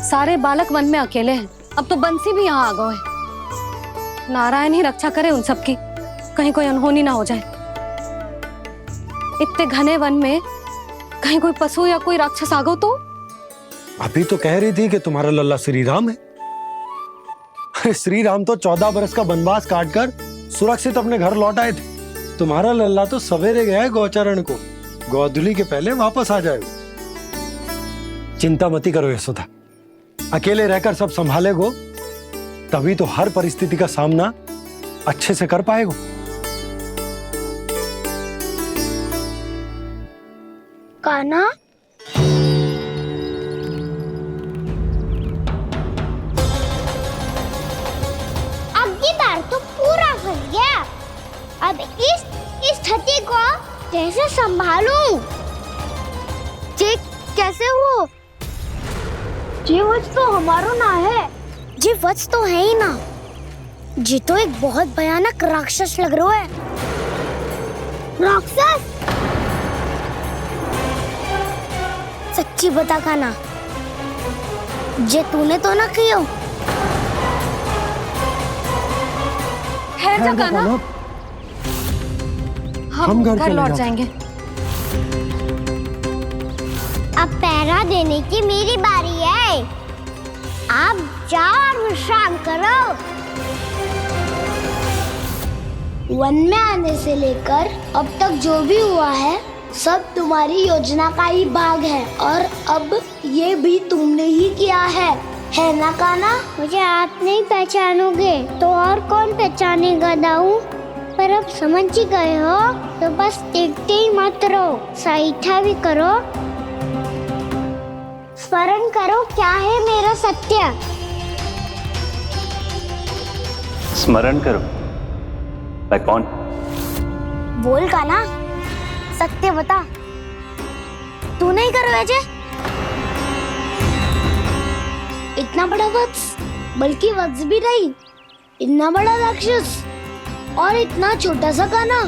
सारे बालक वन में अकेले हैं, अब तो बंसी भी यहाँ आ गए हैं। नारायण ही रक्षा करे उन सबकी, कहीं कोई अनहोनी ना हो जाए। इतने घने वन में कहीं कोई पशु या कोई राक्षस आ गो तो? अभी तो कह रही थी कि तुम्हारा लल्ला श्री राम है। अरे श्री राम तो 14 बरस का वनवास काटकर सुरक्षित अपने घर लौट आए थे। तुम्हारा लल्ला तो सवेरे गया है गौचरण को, गोधूली के पहले वापस आ जाएगा। चिंता मती करो यशोदा, अकेले रहकर सब संभालेगो तभी तो हर परिस्थिति का सामना अच्छे से कर पाएगो। कान्हा, अब की बार तो पूरा फंस गया। अब इस स्थिति को कैसे संभालूं? जी कैसे हो? जी वत्स तो हमारा ना है। जी वत्स तो है ही ना। जी तो एक बहुत भयानक राक्षस लग रहा है। राक्षस? सच्ची बता कान्हा, जे तूने तो ना किया? ठहर जा कान्हा, हम घर लौट जाएंगे। अब पहरा देने की मेरी बारी है। आप जाओ और विश्राम करो। वन में आने से लेकर अब तक जो भी हुआ है सब तुम्हारी योजना का ही भाग है, और अब ये भी तुमने ही किया है ना कान्हा? मुझे आप नहीं पहचानोगे तो और कौन पहचानेगा दाऊ? पर अब समझ ही गए हो तो बस देखते ही मत रहो, सहीठा भी करो। स्मरण करो क्या है मेरा सत्य। स्मरण करो? मैं कौन? बोल कान्हा, सत्य बता। तू नहीं करो अजय? इतना बड़ा वत्स, बल्कि वत्स भी नहीं, इतना बड़ा राक्षस और इतना छोटा सा कान्हा।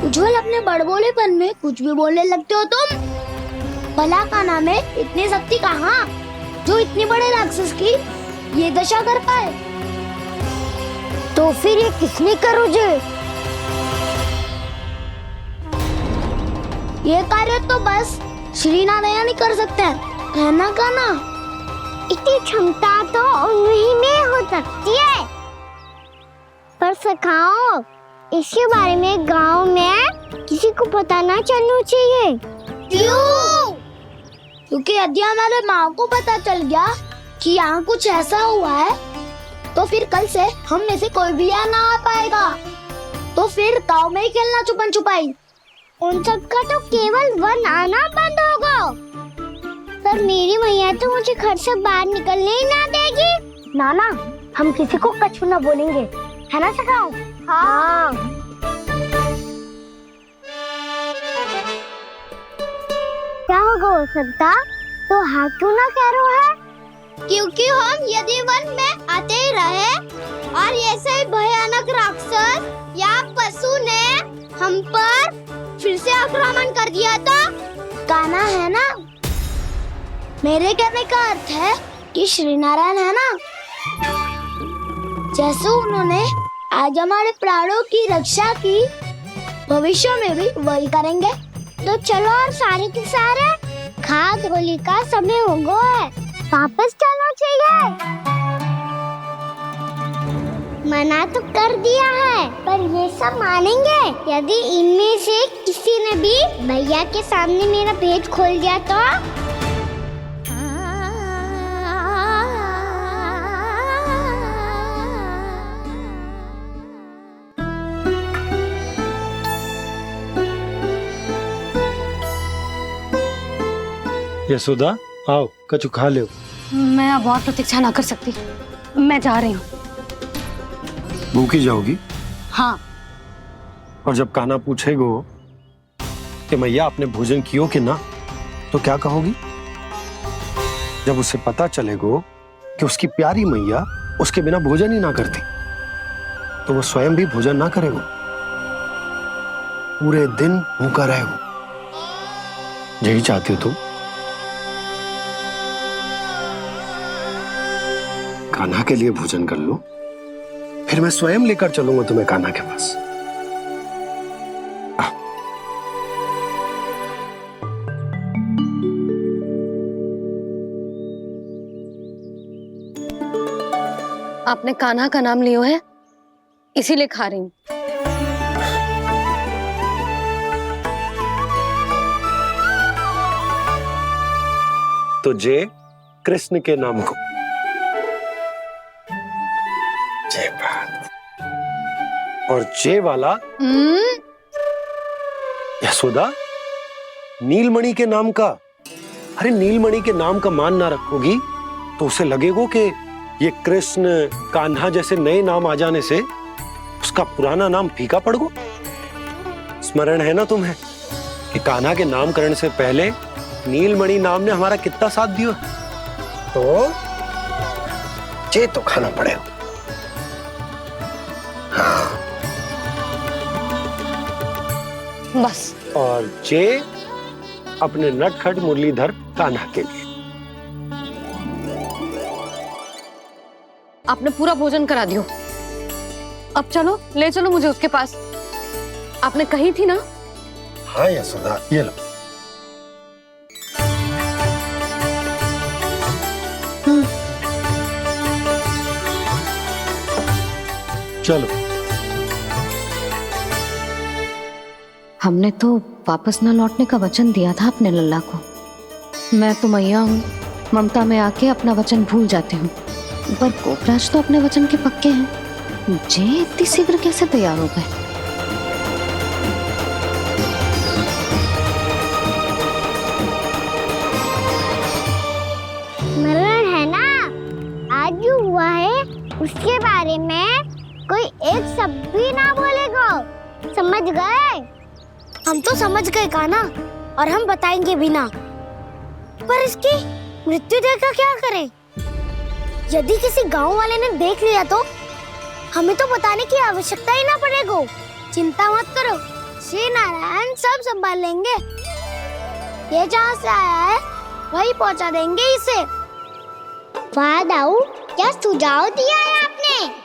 उज्जवल अपने बड़बोलेपन में कुछ भी बोलने लगते हो तुम। भला कान्हा में इतनी शक्ति कहाँ जो इतनी बड़े राक्षस की ये दशा कर पाए? तो फिर ये किसने करो जे? ये कार्य तो बस श्री नारायण ही कर सकते हैं, है ना कान्हा? इतनी क्षमता तो उन्हीं में हो सकती है, पर सखाओ इसके बारे में गांव में किसी को पता ना चलना चाहिए। क्यों? क्योंकि यदि हमारे माँ को पता चल गया कि यहाँ कुछ ऐसा हुआ है तो फिर कल से हम में से कोई भी यहाँ ना आ पाएगा। तो फिर गांव में ही खेलना छुपन छुपाई। उन सब का तो केवल वन आना बंद होगा। पर मेरी मैया तो मुझे घर से बाहर निकलने ही ना देगी। नाना, हम किसी को कछु ना बोलेंगे, है ना सखाओ? हाँ। क्या होगा हो सकता? तो हाँ क्यों ना कह रहा है? क्योंकि हम यदि वन में आते ही रहे और ऐसे ही भयानक राक्षस या पशु ने हम पर फिर से आक्रमण कर दिया तो? कान्हा है ना, मेरे कहने का अर्थ है कि श्री नारायण है ना, जैसे उन्होंने आज हमारे प्राणों की रक्षा की, भविष्य में भी वही करेंगे। तो चलो और सारे के सारे खाद होली का समय हो गया है, वापस चलना चाहिए। मना तो कर दिया है, पर ये सब मानेंगे यदि इनमें से किसी ने भी भैया के सामने मेरा पेट खोल दिया तो? यशोदा आओ, कछु खा लो। मैं अब और प्रतीक्षा ना कर सकती, मैं जा रही हूँ। भूखी जाओगी? हाँ। और जब कान्हा पूछेगो कि मैया आपने भोजन कियो कि ना, तो क्या कहोगी? जब उसे पता चलेगो कि उसकी प्यारी मैया उसके बिना भोजन ही ना करती, तो वो स्वयं भी भोजन ना करेगो, पूरे दिन भूखा रहेगो। यही चाहती हो तुम? कान्हा के लिए भोजन कर लो, फिर मैं स्वयं लेकर चलूंगा तुम्हें कान्हा के पास। आपने कान्हा का नाम लियो है, इसीलिए खा रही हूँ। तो जय कृष्ण के नाम को। जय बात। और जय वाला यशोदा नीलमणि के नाम का। अरे नीलमणि के नाम का मान ना रखोगी तो उसे लगेगा कि ये कृष्ण कान्हा जैसे नए नाम आ जाने से उसका पुराना नाम फीका पड़ गो। स्मरण है ना तुम्हें कि कान्हा के नामकरण से पहले नीलमणि नाम ने हमारा कितना साथ दिया। तो जे तो खाना पड़ेगा। हाँ। बस। और जे अपने नटखट मुरलीधर कान्हा के लिए। आपने पूरा भोजन करा दियो, अब चलो, ले चलो मुझे उसके पास। आपने कही थी ना। हाँ यशोदा, ये लो। चलो। हमने तो वापस न लौटने का वचन दिया था अपने लल्ला को। मैं तो मैया हूँ, ममता में आके अपना वचन भूल जाती हूँ, पर गोपराज तो अपने वचन के पक्के हैं। जे इतनी शीघ्र कैसे तैयार हो गए? स्मरण है ना, आज जो हुआ है उसके बारे में कोई एक शब्द भी ना बोलेगा। समझ गए? हम तो समझ गए कान्हा, और हम बताएंगे भी ना। पर इसकी मृत्यु देखकर क्या करें? यदि किसी गांव वाले ने देख लिया तो हमें तो बताने की आवश्यकता ही ना पड़ेगा। चिंता मत करो, श्री नारायण सब संभाल लेंगे। ये जहाँ से आया है वही पहुँचा देंगे इसे। वाह दाऊ, क्या सुझाव दिया है आपने।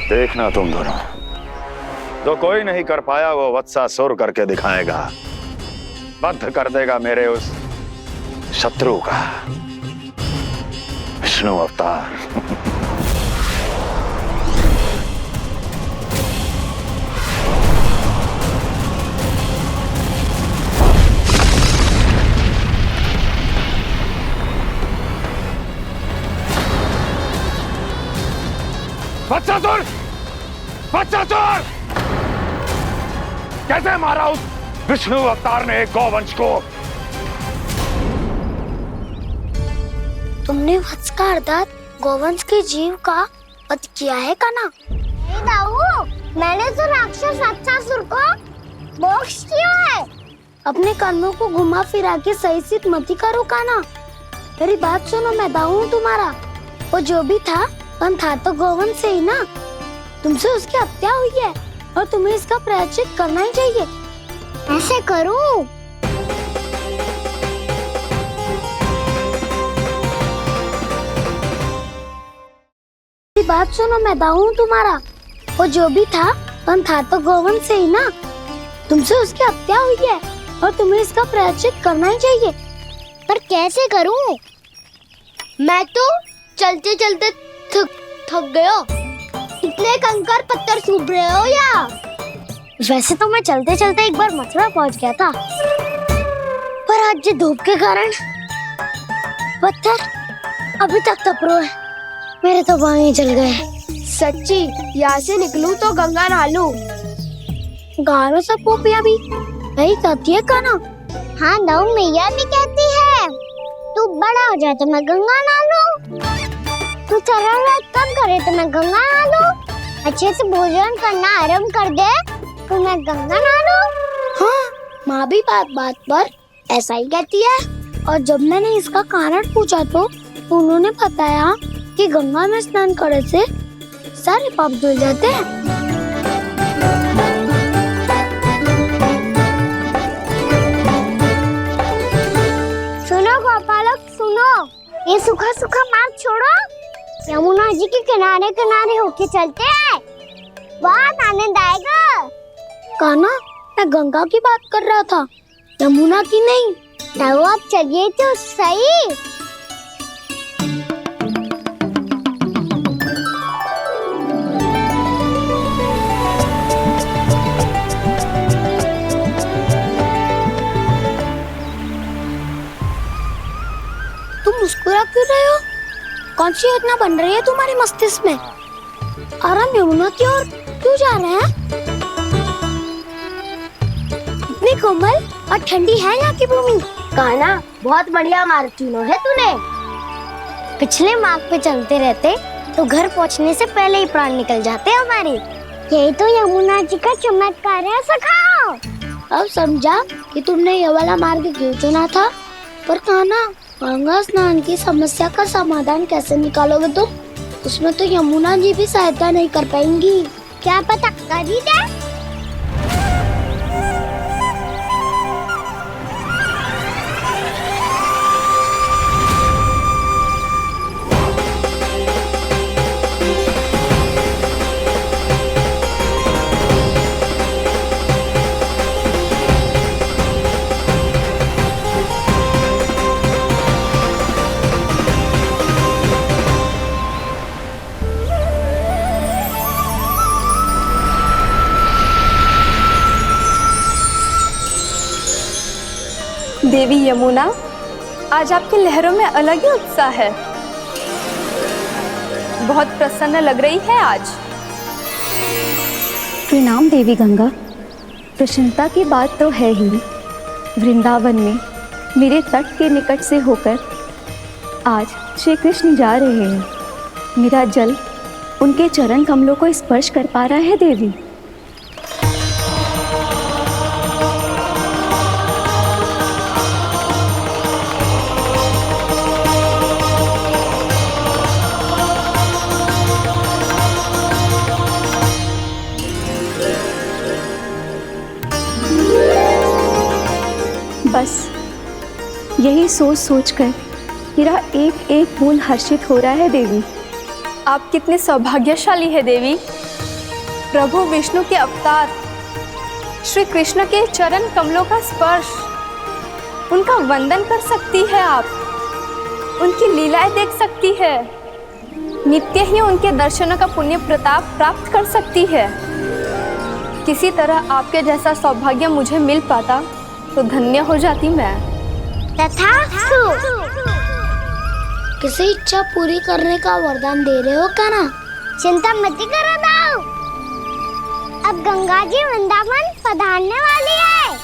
देखना तुम दोनों, जो कोई नहीं कर पाया वो वत्सासुर करके दिखाएगा। बद्ध कर देगा मेरे उस शत्रु का विष्णु अवतार। वत्सासुर! वत्सासुर! कैसे मारा उस विष्णु अवतार ने एक गौवंश को? तुमने वत्स का अर्थात गौवंश के जीव का वध किया है कान्हा। दाऊ, मैंने तो राक्षस वत्सासुर को मोक्ष किया है। अपने कर्मों को घुमा फिरा के सही सिद्ध मत करो कान्हा। मेरी बात सुनो, मैं दाऊ हूँ तुम्हारा। वो जो भी था था तो गोवंश से ही ना। तुमसे उसकी हत्या हुई है और तुम्हें इसका प्रायश्चित करना ही चाहिए। ऐसे करूं? बात सुनो, मैं दाऊ हूँ तुम्हारा। वो जो भी था तो गोवंश से ही ना। तुमसे उसकी हत्या हुई है और तुम्हें इसका प्रायश्चित करना ही चाहिए। पर कैसे करूं? मैं तो चलते चलते थक गया। इतने कंकर पत्थर सूख रहे हो या? वैसे तो मैं चलते चलते एक बार मथुरा पहुंच गया था, पर आज ये धूप के कारण पत्थर अभी तक तप रहे हैं। मेरे तो बाएं जल गए। सच्ची, यहाँ से निकलूं तो गंगा नहा लूं। गारो सब पोपिया भी यही कहती है कान्हा। हाँ दाऊ, मैया भी कहती है तू बड़ा हो जाए तो मैं गंगा नहा लूं, तू चरण व्रत कम करे तो मैं गंगा नहा लूं, अच्छे से भोजन करना आरंभ कर दे तो मैं गंगा नहा लूं। हाँ, माँ भी बात पर ऐसा ही कहती है। और जब मैंने इसका कारण पूछा तो उन्होंने बताया कि गंगा में स्नान करने से सारे पाप धुल जाते हैं। ये सूखा सूखा मार्ग छोड़ो, यमुना जी के किनारे किनारे होके चलते हैं, बहुत आनंद आएगा। कान्हा, मैं गंगा की बात कर रहा था, यमुना की नहीं। तो आप चलिए तो सही। तुम मुस्कुरा क्यों रहे हो? कौन सी योजना बन रही है तुम्हारे मस्तिष्क में? और हम यमुना की ओर क्यों जा रहे हैं? इतनी कोमल और ठंडी है यहाँ की भूमि। कान्हा, बहुत बढ़िया मार्ग चुना है तूने। पिछले मार्ग पे चलते रहते तो घर पहुँचने से पहले ही प्राण निकल जाते हमारे। यही तो यमुना जी का चमत्कार है सखाओ। अब समझा कि तुमने ये वाला मार्ग क्यों चुना था। पर कान्हा, गंगा स्नान की समस्या का समाधान कैसे निकालोगे तुम? उसमें तो यमुना जी भी सहायता नहीं कर पाएंगी। क्या पता कर ही दे। देवी यमुना, आज आपकी लहरों में अलग ही उत्साह है। बहुत प्रसन्न लग रही है आज। प्रणाम देवी गंगा। प्रसन्नता की बात तो है ही। वृंदावन में मेरे तट के निकट से होकर आज श्री कृष्ण जा रहे हैं। मेरा जल उनके चरण कमलों को स्पर्श कर पा रहा है देवी। बस यही सोच सोचकर मेरा एक एक फूल हर्षित हो रहा है देवी। आप कितने सौभाग्यशाली है देवी। प्रभु विष्णु के अवतार श्री कृष्ण के चरण कमलों का स्पर्श, उनका वंदन कर सकती है आप, उनकी लीलाएं देख सकती है, नित्य ही उनके दर्शनों का पुण्य प्रताप प्राप्त कर सकती है। किसी तरह आपके जैसा सौभाग्य मुझे मिल पाता तो धन्य हो जाती मैं। तथास्तु। किसी इच्छा पूरी करने का वरदान दे रहे हो कान्हा? चिंता मत करो दाऊ। अब गंगा जी वृंदावन पधारने वाली है।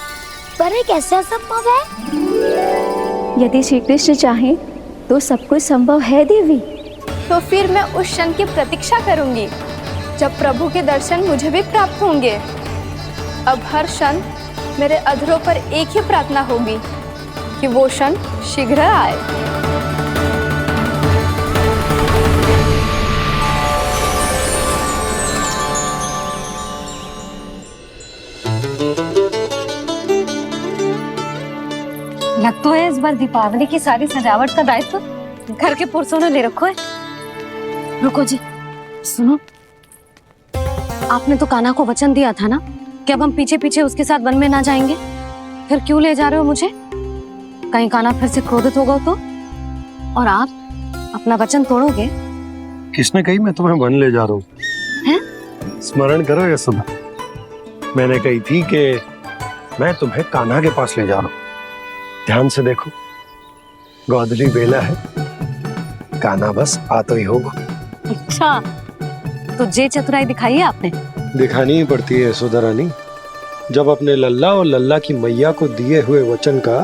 पर ये कैसे संभव है? यदि श्री कृष्ण चाहें तो सब कुछ संभव है देवी। तो फिर मैं उस क्षण की प्रतीक्षा करूंगी जब प्रभु के दर्शन मुझे भी प्राप्त होंगे। अब हर क्षण मेरे अधरों पर एक ही प्रार्थना होगी कि वो क्षण शीघ्र आए। लग तो है इस बार दीपावली की सारी सजावट का दायित्व घर के पुरुषों ने ले रखो है। रुको जी, सुनो, आपने तो कान्हा को वचन दिया था ना कि अब हम पीछे पीछे उसके साथ वन में ना जाएंगे। फिर क्यों ले जा रहे हो मुझे? कहीं कान्हा फिर से क्रोधित होगा तो? और आप अपना वचन तोड़ोगे? किसने कही मैं तुम्हें वन ले जा रहा हूँ? स्मरण करो ये सुबह मैंने कही थी कि मैं तुम्हें कान्हा के पास ले जा रहा हूँ। ध्यान से देखो, गोधली बेला है, कान्हा बस आ तो ही होगा। अच्छा, तो जे चतुराई दिखाई है आपने? दिखानी ही पड़ती है यशोदा रानी, जब अपने लल्ला और लल्ला की मैया को दिए हुए वचन का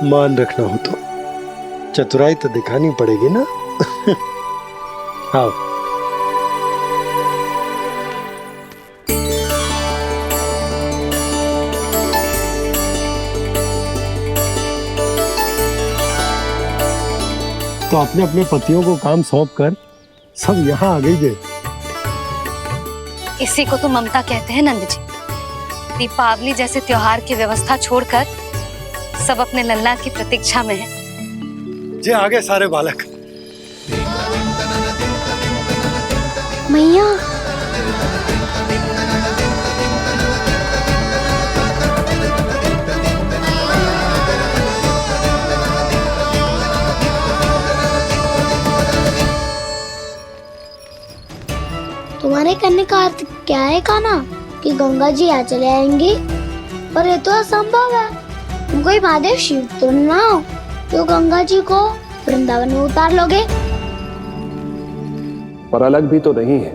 मान रखना हो तो चतुराई तो दिखानी पड़ेगी ना। आओ। तो अपने अपने पतियों को काम सौंप कर सब यहाँ आ गई थे। इसी को तो ममता कहते हैं नंद जी। दीपावली जैसे त्योहार की व्यवस्था छोड़कर सब अपने लल्ला की प्रतीक्षा में हैं। जे आगे सारे बालक मैया तुम्हारे कहने का अर्थ क्या है कान्हा कि गंगा जी यहाँ चले आएंगे? पर ये तो असंभव है। तुम कोई महादेव शिव तो ना हो तो गंगा जी को वृंदावन में उतार लोगे। पर अलग भी तो नहीं है।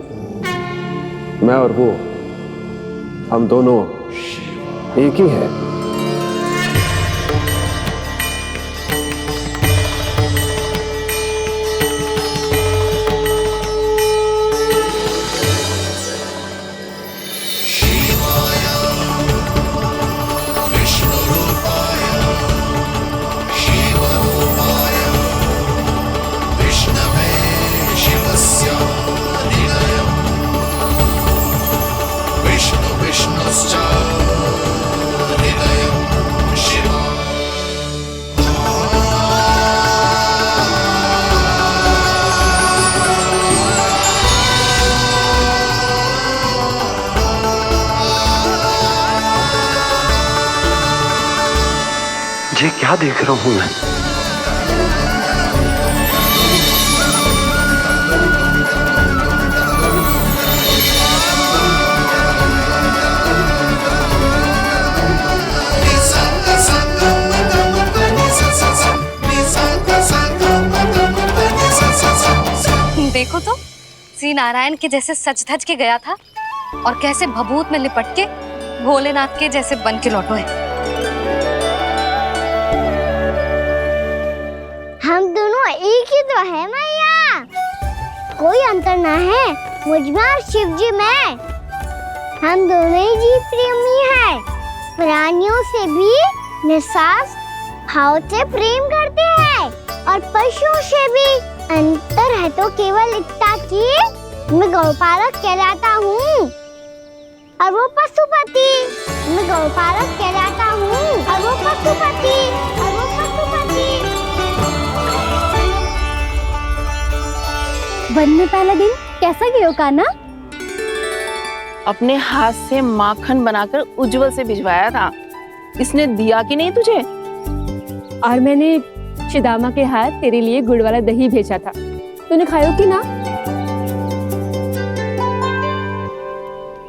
मैं और वो, हम दोनों एक ही हैं। ये क्या देख रहा हूं मैं? देखो तो श्री नारायण के जैसे सज धज के गया था और कैसे भभूत में लिपट के भोलेनाथ के जैसे बन के लौटो है। हम दोनों एक ही तो है मैया, कोई अंतर ना है मुझ में और शिव जी में। हम दोनों ही जीव प्रेमी हैं, प्राणियों से भी निस्वार्थ भाव से प्रेम करते हैं और पशुओं से भी। अंतर है तो केवल इतना कि मैं गौपालक कहलाता हूँ और वो पशुपति। मैं गौपालक कहलाता हूँ और वो पशुपति। वन में पहला दिन कैसा गया कान्हा? अपने हाथ से माखन बनाकर उज्जवल से भिजवाया था। इसने दिया कि नहीं तुझे? और मैंने शिदामा के हाथ तेरे लिए गुड़ वाला दही भेजा था, तूने खाया कि ना?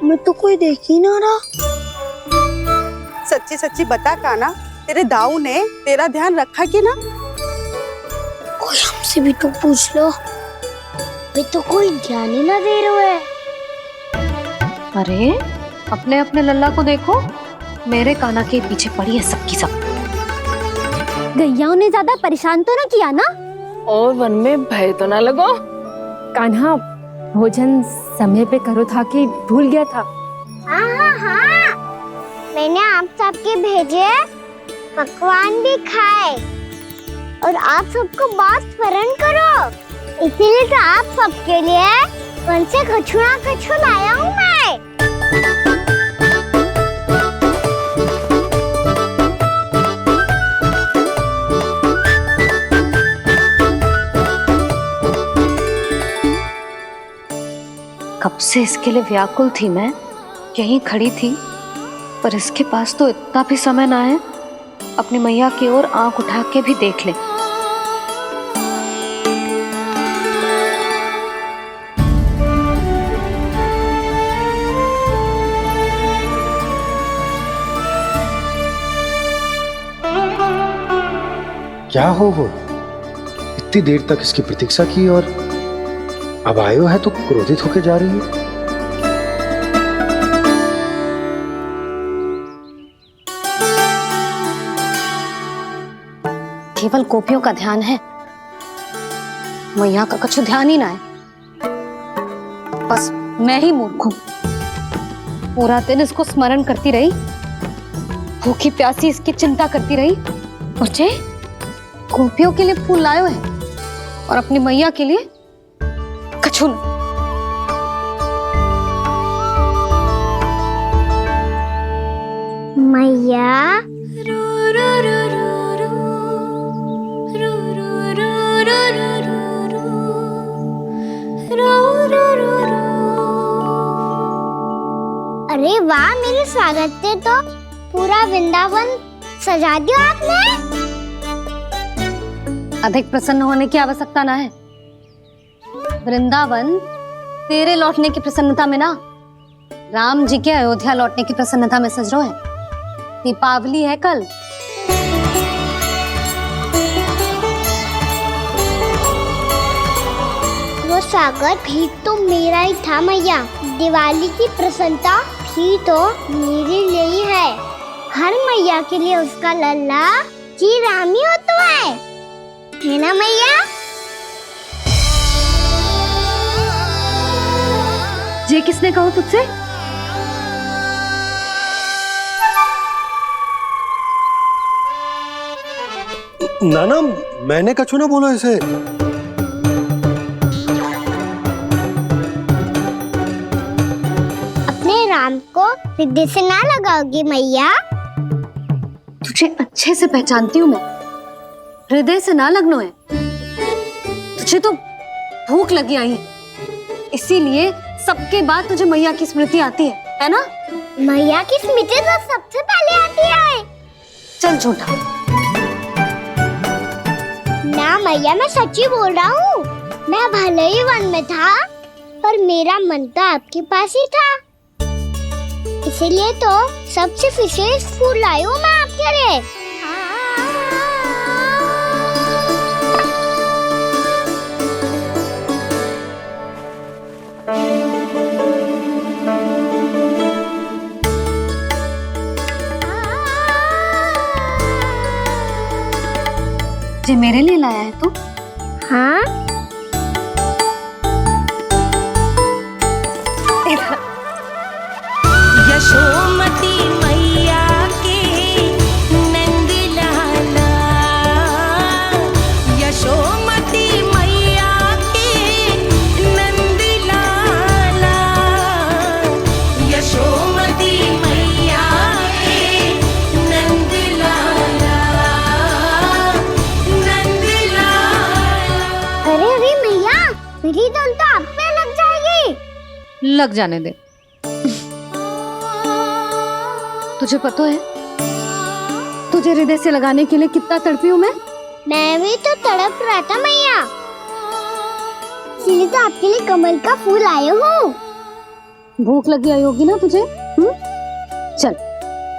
मैं तो कोई देख ही ना रहा। सच्ची सच्ची बता कान्हा, तेरे दाऊ ने तेरा ध्यान रखा कि ना? कोई हमसे भी तो पूछ लो, वे तो कोई ध्यान ही ना दे रहे हैं। अरे अपने अपने लल्ला को देखो, मेरे कान्हा के पीछे पड़ी है सबकी सब। गैयाओं ने ज्यादा परेशान तो ना किया ना? और वन में भय तो ना लगो? कान्हा भोजन समय पे करो था कि भूल गया था? हाँ, मैंने आप सबके भेजे पकवान भी खाए और आप सबको बात स्मरण करो, इसीलिए तो आप सबके लिए वन से कछु लाया हूँ मैं। कब से इसके लिए व्याकुल थी मैं, यहीं खड़ी थी, पर इसके पास तो इतना भी समय ना है अपनी मैया की ओर आंख उठा के भी देख ले। क्या हो वो? इतनी देर तक इसकी प्रतीक्षा की और अब आयो है तो क्रोधित होके जा रही है। केवल गोपियों का ध्यान है, मैया का कछु ध्यान ही ना है। बस मैं ही मूर्ख हूं, पूरा दिन इसको स्मरण करती रही, भूखी प्यासी इसकी चिंता करती रही, और जे गोपियों के लिए फूल लायो है और अपनी मैया के लिए कछु न। मैया रो रो रो रो रो रो रो रो रो रो अरे वाह, मेरे स्वागत पे तो पूरा वृंदावन सजा दिया आपने। अधिक प्रसन्न होने की आवश्यकता ना है। वृंदावन तेरे लौटने की प्रसन्नता में ना, राम जी के अयोध्या लौटने की प्रसन्नता में सज रहे हैं। दीपावली है कल। वो स्वागत भी तो मेरा ही था मैया। दिवाली की प्रसन्नता भी तो मेरे लिए ही है। हर मैया के लिए उसका लल्ला श्री राम ही होता है ना मैया? ये किसने कहा तुझसे? नाना, मैंने कछु ना बोला इसे। अपने राम को हृदय से ना लगाओगी मैया? तुझे अच्छे से पहचानती हूँ मैं, हृदय से ना लगनो है। तुझे तो भूख लगी आई है, इसीलिए सबके बाद तुझे मैया की स्मृति आती है ना? मैया की स्मृति तो सबसे पहले आती है। चल झूठा। ना मैया, मैं सच्ची बोल रहा हूँ। मैं भले ही वन में था, पर मेरा मन तो आपके पास ही था। इसीलिए तो सबसे विशेष फूल लाई हूँ मैं आपके लिए। ये मेरे लिए लाया है तू? हाँ। यशोमती मैया के नंद लाला, यशोमती मैया के नंद लाला, यशोमती मैया के नंद लाला, नंद लाला। अरे अरे मैया, मेरी धुन तो आप पे लग जाएगी। लग जाने दे। तुझे पता है तुझे हृदय से लगाने के लिए कितना तड़पी हूँ मैं? मैं भी तो तड़प रहा था मैया, इसलिए तो आपके लिए कमल का फूल आया हूँ। भूख लगी आई होगी ना तुझे? चल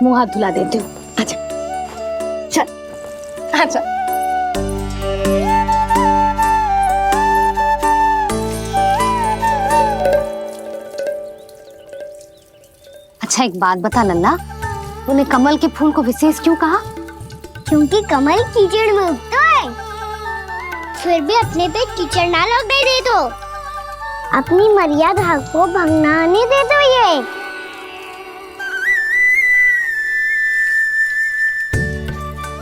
मुंह हाथ धुला देती हूँ। आजा, चल आजा। अच्छा एक बात बता लल्ला, तूने कमल के फूल को विशेष क्यों कहा? क्योंकि कमल कीचड़ में उगता है, फिर भी अपने पे कीचड़ ना लगने दे दो। अपनी मर्यादा को भंगना नहीं दे दो।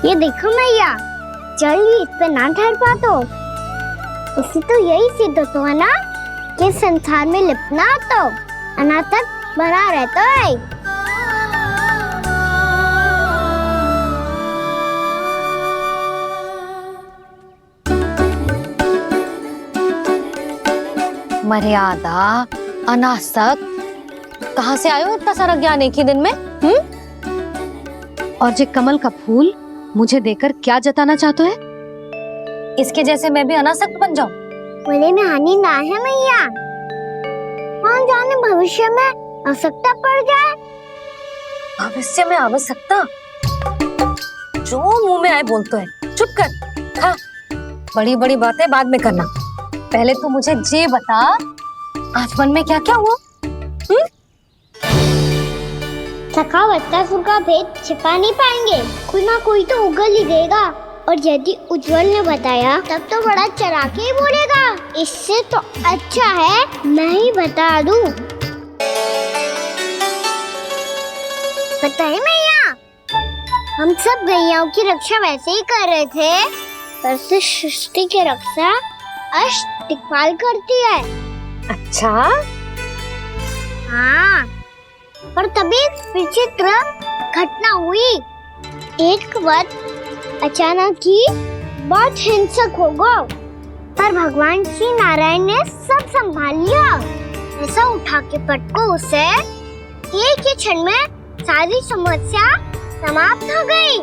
ये देखो मैया, जल भी इस पे ना ठहर पा तो इससे तो यही सिद्ध होता है ना कि संसार में लिपना तो अनाथ तक बना रहता है। मर्यादा, अनासक्त, कहाँ से आयो इतना सारा ज्ञान एक ही दिन में? और ये कमल का फूल मुझे देकर क्या जताना चाहते है? इसके जैसे मैं भी अनासक्त बन जाऊं? बोले में हानि ना है मैया, कौन जाने भविष्य में आवश्यकता पड़ जाए। भविष्य में आवश्यकता? जो मुंह में आए बोलते हैं, चुप कर। हाँ, बड़ी बड़ी बातें बाद में करना, पहले तो मुझे ये बता आज वन में क्या क्या हुआ? सखावत्तासुर का भेद छिपा नहीं पाएंगे, कोई ना कोई तो उगल ही देगा। और यदि उज्जवल ने बताया तब तो बड़ा चढ़ा के ही बोलेगा। इससे तो अच्छा है मैं ही बता दूं। पता है मैया, हम सब गैयाओं की रक्षा वैसे ही कर रहे थे, पर से सृष्टि की रक्षा अष्ट दिक्पाल करती है। अच्छा? हाँ, पर तभी विचित्र घटना हुई। एक वक्त अचानक ही बहुत हिंसक हो गया, पर भगवान श्री नारायण ने सब संभाल लिया। ऐसा उठा के पटको उसे एक ही क्षण में सारी समस्या समाप्त हो गई।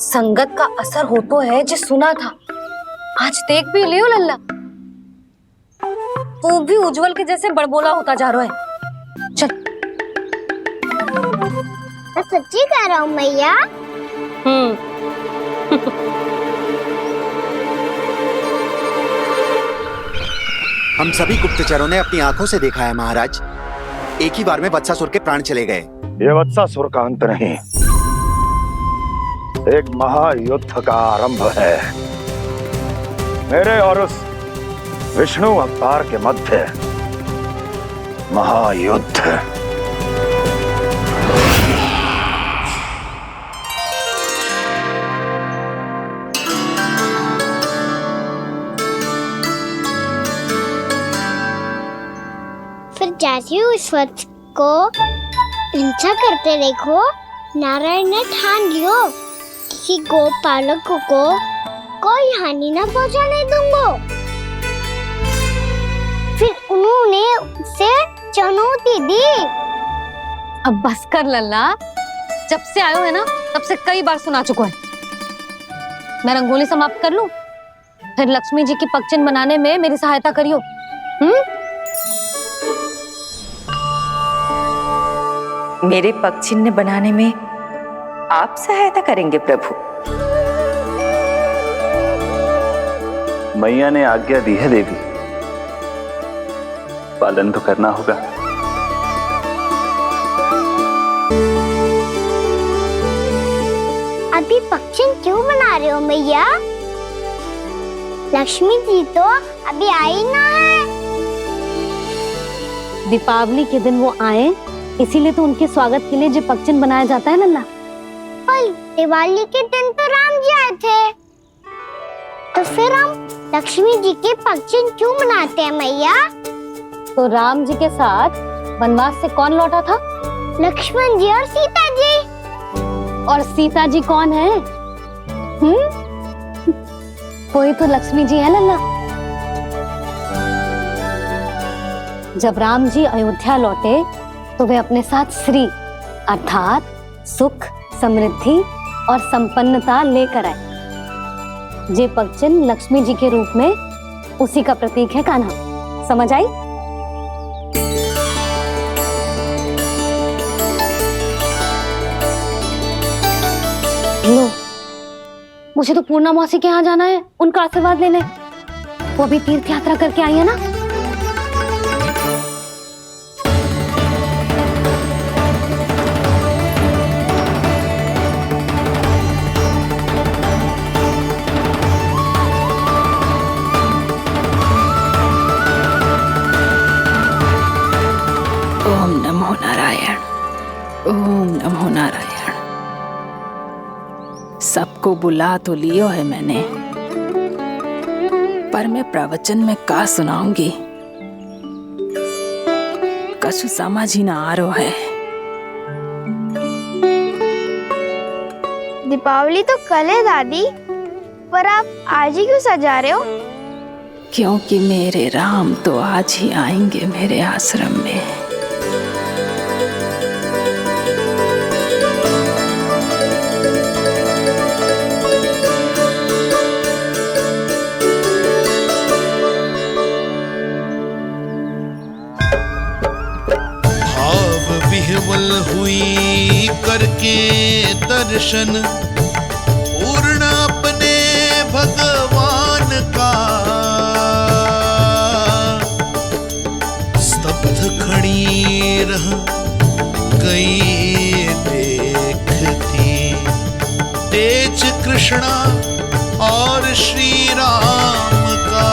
संगत का असर हो तो है जो सुना था। आज देख भी लियो लल्ला, तू भी उज्जवल के जैसे बड़बोला होता जा रहा है। चल। मैं सच्ची कह रहा हूँ मैया। हम सभी गुप्तचरों ने अपनी आंखों से देखा है महाराज, एक ही बार में वत्सासुर के प्राण चले गए। ये वत्सासुर का अंत नहीं, एक महायुद्ध का आरंभ है। मेरे और उस विष्णु अवतार के मध्य महायुद्ध। फिर जैसे ही उस वत्स को हिंसा करते देखो, नारायण ने ठान लियो किसी गोपालक को कोई हानि न पहुंचाने दूंगा। फिर उन्होंने उसे चुनौती दी। अब बस कर लल्ला, जब से आयो है ना तब से कई बार सुना चुका है। मैं रंगोली समाप्त कर लूं, फिर लक्ष्मी जी की पगचिन बनाने में मेरी सहायता करियो। मेरे पगचिन्ह बनाने में आप सहायता करेंगे प्रभु? मैया ने आज्ञा दी है देवी, पालन तो करना होगा। अभी पगचिन क्यों बना रहे हो मैया? लक्ष्मी जी तो अभी आई ना है। दीपावली के दिन वो आए, इसीलिए तो उनके स्वागत के लिए जो पगचिन बनाया जाता है लल्ला। पर दिवाली के दिन तो राम जी आए थे, तो फिर हम लक्ष्मी जी के पगचिन क्यों बनाते हैं मैया? तो राम जी के साथ वनवास से कौन लौटा था? लक्ष्मण जी और सीता जी। और सीता जी कौन है? कोई तो लक्ष्मी जी है लल्ला। जब राम जी अयोध्या लौटे तो वे अपने साथ श्री अर्थात सुख, समृद्धि और संपन्नता लेकर आए। जे पगचिन लक्ष्मी जी के रूप में उसी का प्रतीक है कान्हा। समझ आई? लो, मुझे तो पूर्णा मौसी के यहाँ जाना है, उनका आशीर्वाद लेने। वो भी तीर्थ यात्रा करके आई है ना। ओम नमो नारायण, ओम नमो नारायण। सबको बुला तो लियो है मैंने, पर मैं प्रवचन में का सुनाऊंगी, कछु समझ ही ना आ रहा है। दीपावली तो कल है दादी, पर आप आज ही क्यों सजा रहे हो? क्योंकि मेरे राम तो आज ही आएंगे मेरे आश्रम में। विह्वल हुई करके दर्शन, पूर्ण अपने भगवान का, स्तब्ध खड़ी रह गई देखती तेज कृष्णा और श्री राम का।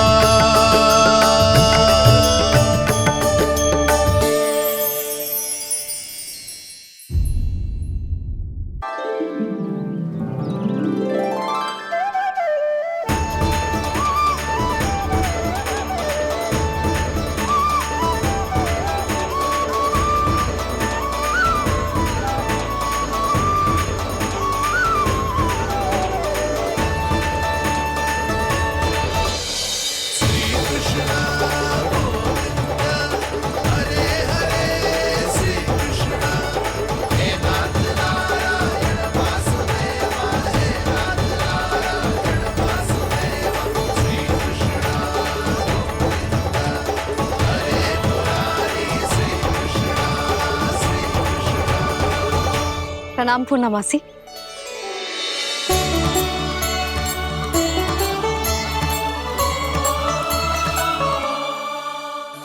प्रणाम पूर्णा मासी।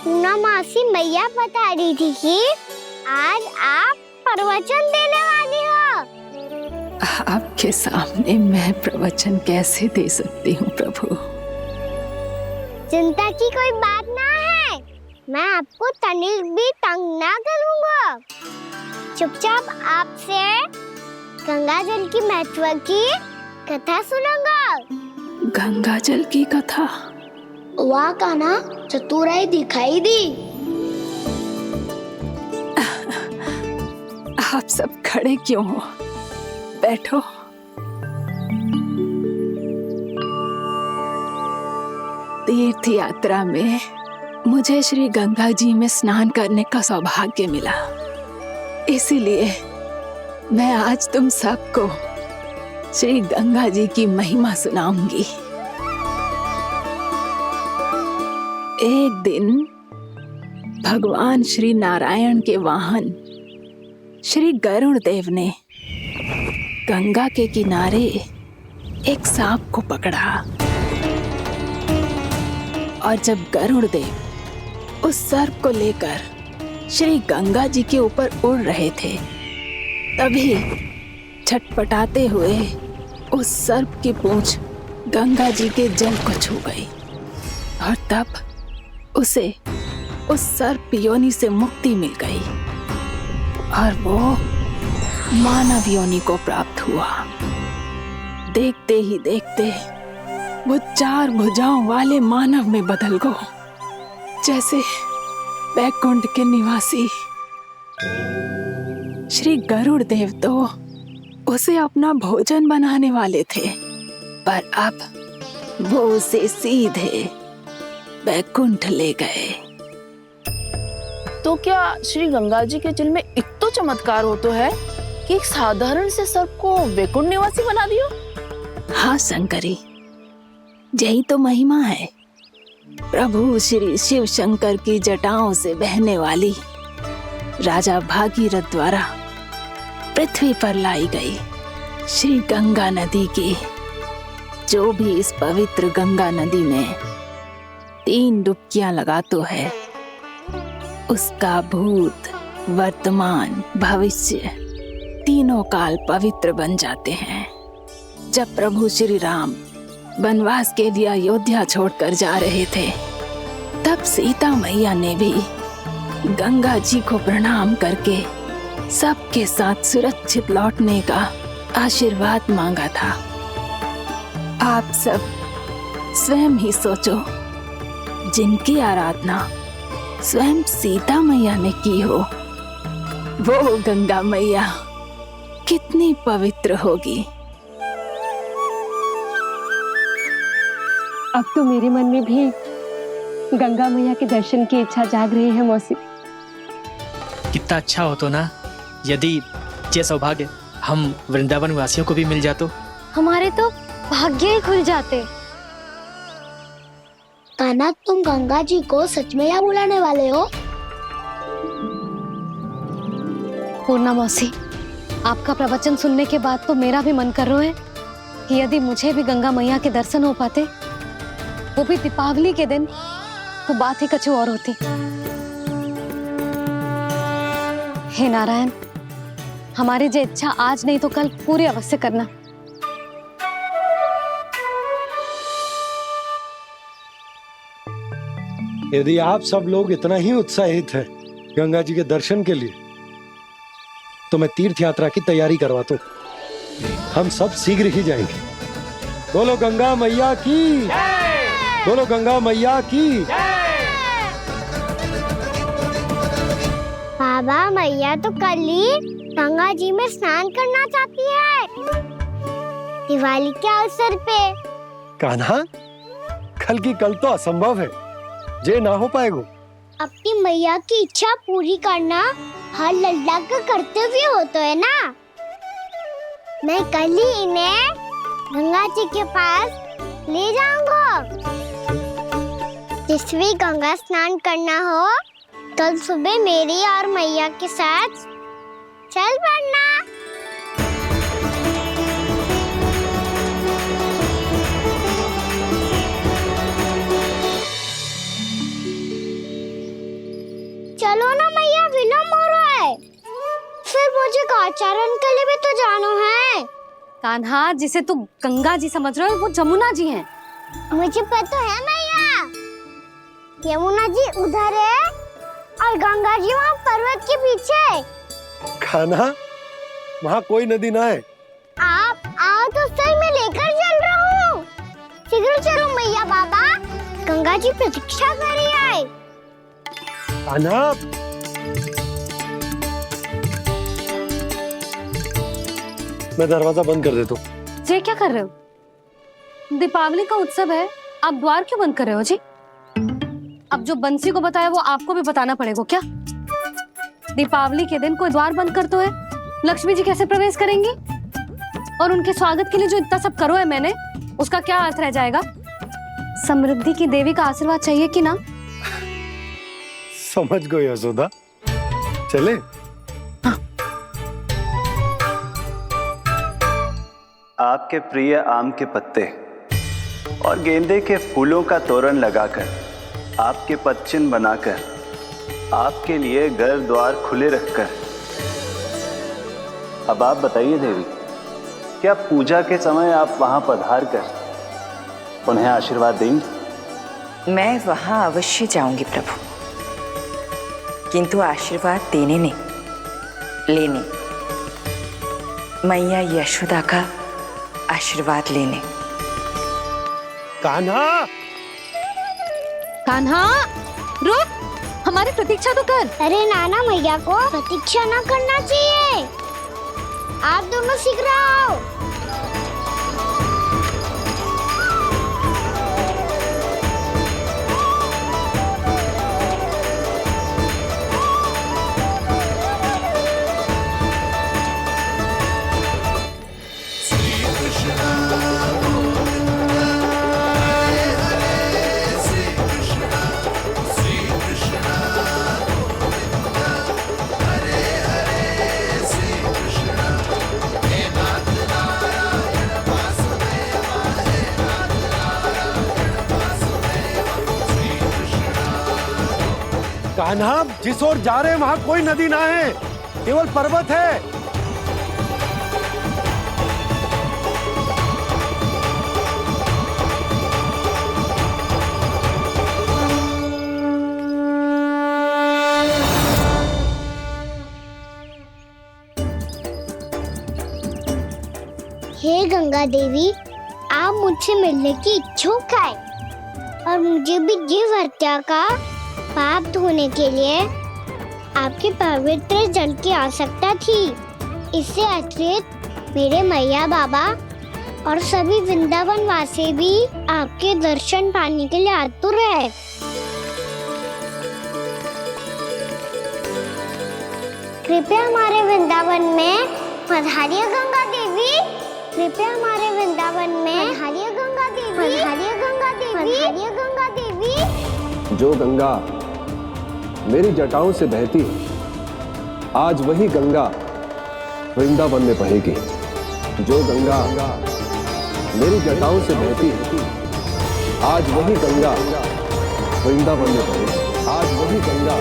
पूर्णा मासी, मैया बता रही थी कि आज आप प्रवचन देने वाली हो। आपके सामने मैं प्रवचन कैसे दे सकती हूँ प्रभु? चिंता की कोई बात ना है, मैं आपको तनिक भी तंग ना करूँगा। चुपचाप आपसे गंगा जल की महत्व की कथा सुनूंगा। गंगा जल की कथा? वाह कान्हा, चतुराई दिखाई दी। आप सब खड़े क्यों हो? बैठो। तीर्थ यात्रा में मुझे श्री गंगा जी में स्नान करने का सौभाग्य मिला, इसीलिए मैं आज तुम सबको श्री गंगा जी की महिमा सुनाऊंगी। एक दिन भगवान श्री नारायण के वाहन श्री गरुड़ देव ने गंगा के किनारे एक सांप को पकड़ा, और जब गरुड़ देव उस सर्प को लेकर श्री गंगा जी के ऊपर उड़ रहे थे, तभी छटपटाते हुए उस सर्प की पूंछ गंगा जी के जल को छू गई, और तब उसे उस सर्प योनि से मुक्ति मिल गई और वो मानव योनि को प्राप्त हुआ। देखते ही देखते वो 4 भुजाओं वाले मानव में बदल गो, जैसे वैकुंठ के निवासी। श्री गरुड़ देव तो उसे अपना भोजन बनाने वाले थे, पर अब वो उसे सीधे वैकुंठ ले गए। तो क्या श्री गंगा जी के जल में इतना चमत्कार हो तो है कि एक साधारण से सर्प को वैकुंठ निवासी बना दियो? हाँ शंकरी, यही तो महिमा है। प्रभु श्री शिव शंकर की जटाओं से बहने वाली राजा भागीरथ द्वारा पृथ्वी पर लाई गई श्री गंगा नदी की, जो भी इस पवित्र गंगा नदी में 3 डुबकियां लगातो है, उसका भूत, वर्तमान, भविष्य तीनों काल पवित्र बन जाते हैं। जब प्रभु श्री राम वनवास के लिए अयोध्या छोड़कर जा रहे थे, तब सीता मैया ने भी गंगा जी को प्रणाम करके सबके साथ सुरक्षित लौटने का आशीर्वाद मांगा था। आप सब स्वयं ही सोचो, जिनकी आराधना स्वयं सीता मैया ने की हो, वो गंगा मैया कितनी पवित्र होगी। अब तो मेरे मन में भी गंगा मैया के दर्शन की इच्छा जाग रही है मौसी। कितना अच्छा हो तो ना यदि ये सौभाग्य हम वृंदावन वासियों को भी मिल जातो। हमारे तो भाग्य ही खुल जाते। कान्हा, तुम गंगा जी को सच में यहाँ बुलाने वाले हो? पूर्णा मौसी, आपका प्रवचन सुनने के बाद तो मेरा भी मन कर रहा है कि यदि मुझे भी गंगा मैया के दर्शन हो पाते, वो भी दीपावली के दिन, तो बात ही कुछ और होती। हे नारायण, हमारी जो इच्छा आज नहीं तो कल पूरी अवश्य करना। यदि आप सब लोग इतना ही उत्साहित हैं गंगा जी के दर्शन के लिए, तो मैं तीर्थ यात्रा की तैयारी करवाता हूँ। हम सब शीघ्र ही जाएंगे। बोलो गंगा मैया की, बोलो गंगा मैया की। बाबा, मैया तो कल ही गंगा जी में स्नान करना चाहती है, दिवाली के अवसर पे। कान्हा, कल की कल तो असंभव है, जे ना हो पाएगा। अपनी मैया की इच्छा पूरी करना हर लल्ला का कर्तव्य होता है ना। मैं कल ही इन्हें गंगा जी के पास ले जाऊंगा। जिस भी गंगा स्नान करना हो, कल सुबह मेरी और मैया के साथ चल पड़ना। चलो ना मैया, विलम्ब हो रहा है। फिर मुझे काचारण के लिए भी तो जाना है। कान्हा, जिसे तू गंगा जी समझ रहे हो वो जमुना जी हैं। मुझे पता है मैया, यमुना जी उधर है और गंगा जी वहाँ पर्वत के पीछे। कान्हा, वहाँ कोई नदी ना है। आप आओ तो सही, मैं लेकर चल रहा हूँ। शीघ्र चलो मैया बाबा, गंगा जी प्रतीक्षा कर रही है। कान्हा, मैं दरवाजा बंद कर देता हूँ। जी क्या कर रहे हो? दीपावली का उत्सव है, आप द्वार क्यों बंद कर रहे हो जी? अब जो बंसी को बताया वो आपको भी बताना पड़ेगा क्या? दीपावली के दिन कोई द्वार बंद कर तो है, लक्ष्मी जी कैसे प्रवेश करेंगी? और उनके स्वागत के लिए जो इतना सब करो है मैंने, उसका क्या अर्थ रह जाएगा? समृद्धि की देवी का आशीर्वाद चाहिए कि ना? समझ गई यशोदा, चले। आपके प्रिय आम के पत्ते और गेंदे के फूलों का तोरण लगाकर, आपके पदचिन्ह बनाकर, आपके लिए घर द्वार खुले रखकर, अब आप बताइए देवी, क्या पूजा के समय आप वहां पधार कर उन्हें आशीर्वाद देंगी? मैं वहां अवश्य जाऊंगी प्रभु, किंतु आशीर्वाद देने नहीं, लेने, मैया यशोदा का आशीर्वाद लेने। कान्हा, कान्हा, रुक, हमारी प्रतीक्षा तो कर। अरे नाना, मैया को प्रतीक्षा ना करना चाहिए। आप दोनों शीघ्र आओ। कान्हा, जिस ओर जा रहे हैं वहां कोई नदी ना है, केवल पर्वत है। हे गंगा देवी, आप मुझसे मिलने की इच्छुक है और मुझे भी जीव हत्या का पाप धोने के लिए आपके पवित्र जल की आवश्यकता थी। इससे अतिरिक्त मेरे मैया बाबा और सभी वृंदावन वासी भी आपके दर्शन पाने के लिए आतुर है। कृपया हमारे वृंदावन में पधारिए गंगा देवी, कृपया हमारे वृंदावन में पधारिए गंगा देवी, पधारिए गंगा देवी, पधारिए गंगा देवी। जो गंगा मेरी जटाओं से बहती है, आज वही गंगा वृंदावन में बहेगी। जो गंगा मेरी जटाओं से बहती है, आज वही गंगा वृंदावन में बहेगी। आज वही गंगा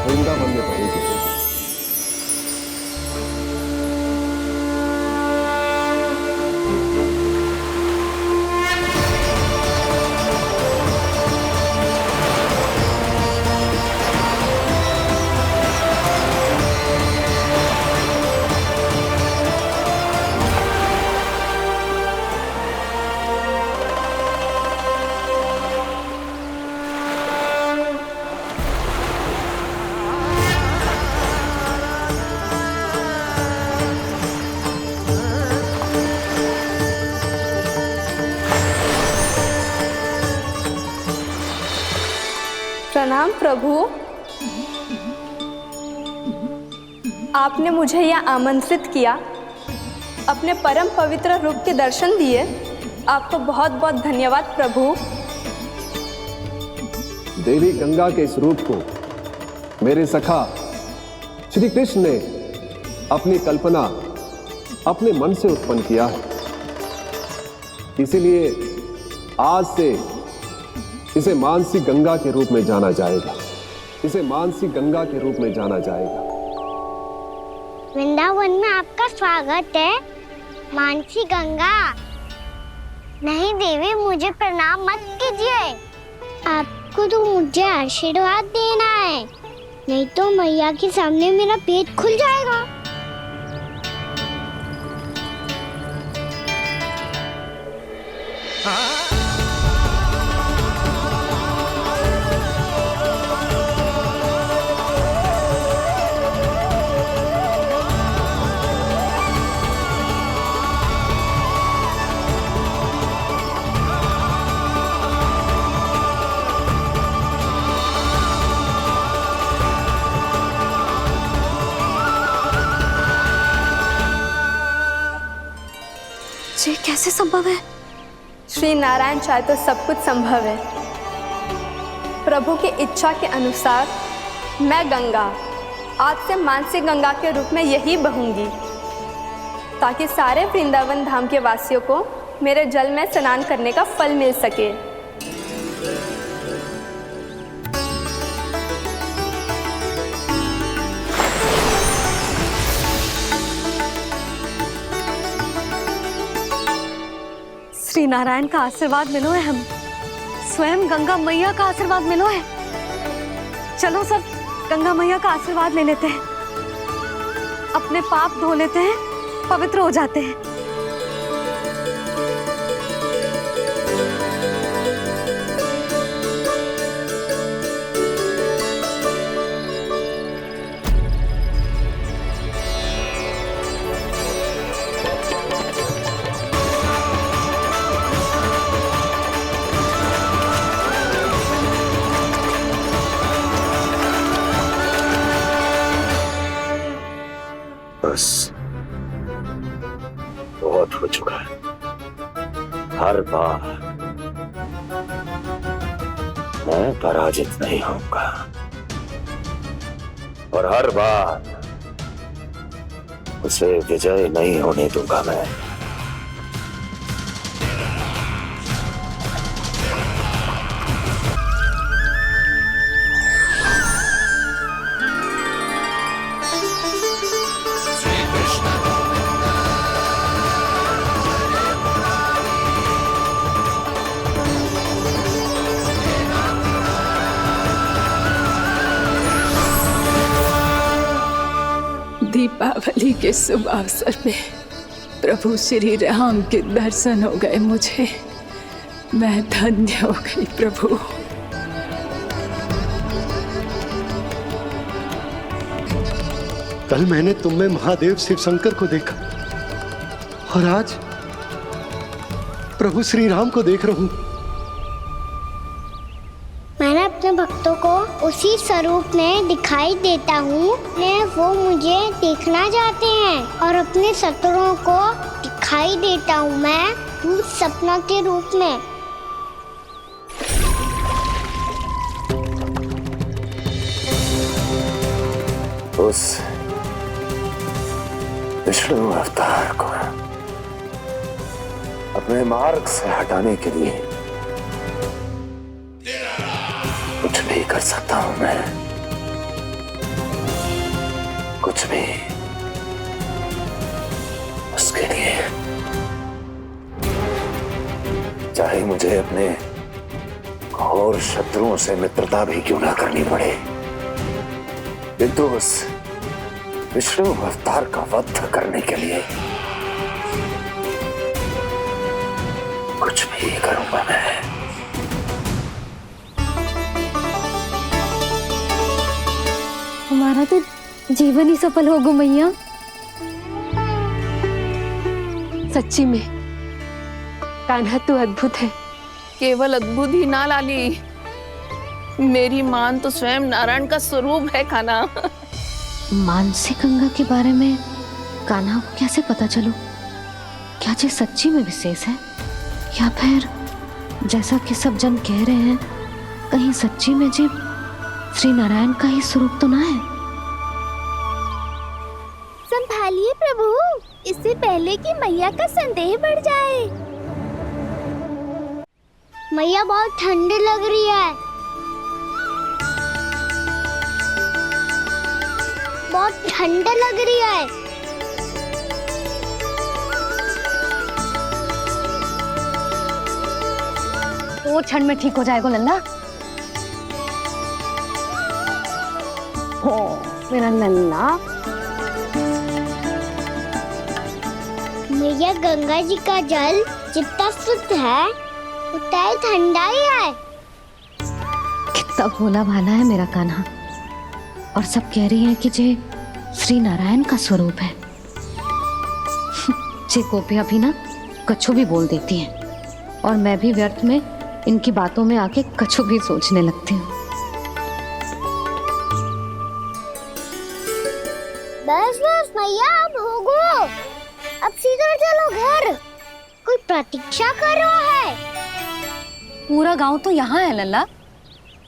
वृंदावन में बहेगी। प्रणाम प्रभु, आपने मुझे यह आमंत्रित किया, अपने परम पवित्र रूप के दर्शन दिए, आपको बहुत बहुत धन्यवाद प्रभु। देवी गंगा के इस रूप को मेरे सखा श्री कृष्ण ने अपनी कल्पना अपने मन से उत्पन्न किया है, इसीलिए आज से इसे मानसी गंगा के रूप में जाना जाएगा। इसे मानसी गंगा के रूप में जाना जाएगा। वृंदावन में आपका स्वागत है मानसी गंगा। नहीं देवी, मुझे प्रणाम मत कीजिए। आपको तो मुझे आशीर्वाद देना है, नहीं तो मैया के सामने मेरा पेट खुल जाएगा। ये कैसे संभव है? श्री नारायण चाहे तो सब कुछ संभव है। प्रभु की इच्छा के अनुसार मैं गंगा आज से मानसी गंगा के रूप में यही बहूंगी, ताकि सारे वृंदावन धाम के वासियों को मेरे जल में स्नान करने का फल मिल सके। श्री नारायण का आशीर्वाद मिलो है, हम स्वयं गंगा मैया का आशीर्वाद मिलो है। चलो सब गंगा मैया का आशीर्वाद ले लेते हैं, अपने पाप धो लेते हैं, पवित्र हो जाते हैं। बस बहुत हो चुका है। हर बार मैं पराजित नहीं होऊंगा और हर बार उसे विजय नहीं होने दूंगा मैं। दीपावली के शुभ अवसर में प्रभु श्री राम के दर्शन हो गए मुझे। मैं धन्य हो गई प्रभु। कल मैंने तुम में महादेव शिव शंकर को देखा और आज प्रभु श्री राम को देख रहा हूं। मैंने अपने भक्तों को उसी स्वरूप में दिखाई देता हूँ, वो मुझे देखना चाहते हैं और अपने शत्रुओं को दिखाई देता हूँ मैं भूत सपना के रूप में। उस विष्णु अवतार को अपने मार्ग से हटाने के लिए कुछ भी कर सकता हूं मैं, कुछ भी। उसके लिए चाहे मुझे अपने घोर शत्रुओं से मित्रता भी क्यों ना करनी पड़े, किंतु उस विष्णु अवतार का वध करने के लिए कुछ भी करूंगा मैं। हमारा तो जीवन ही सफल हो गो मैया। सच्ची में कान्हा तू अद्भुत है। केवल अद्भुत ही ना लाली, मेरी मान तो स्वयं नारायण का स्वरूप है कान्हा। मानसी गंगा के बारे में कान्हा को कैसे पता चलो? क्या ये सच्ची में विशेष है या फिर जैसा कि सब जन कह रहे हैं, कहीं सच्ची में जी श्री नारायण का ही स्वरूप तो ना है? संभालिए प्रभु, इससे पहले कि मैया का संदेह बढ़ जाए। मैया बहुत ठंडी लग रही है। बहुत ठंड लग रही है। तो ठंड में ठीक हो जाएगा लल्ला। हो मेरा लल्ला। मैया गंगा जी का जल जितना शुद्ध है उतना ही ठंडा ही है। कितना भोला भाला है मेरा कान्हा। और सब कह रही हैं कि जे श्री नारायण का स्वरूप है। जे गोपियां भी ना कछु भी बोल देती हैं और मैं भी व्यर्थ में इनकी बातों में आके कछु भी सोचने लगती हूँ। बस बस मैया अब होगो, अब सीधा चलो घर। कोई प्रतीक्षा कर रहा है। पूरा गांव तो यहाँ है लल्ला,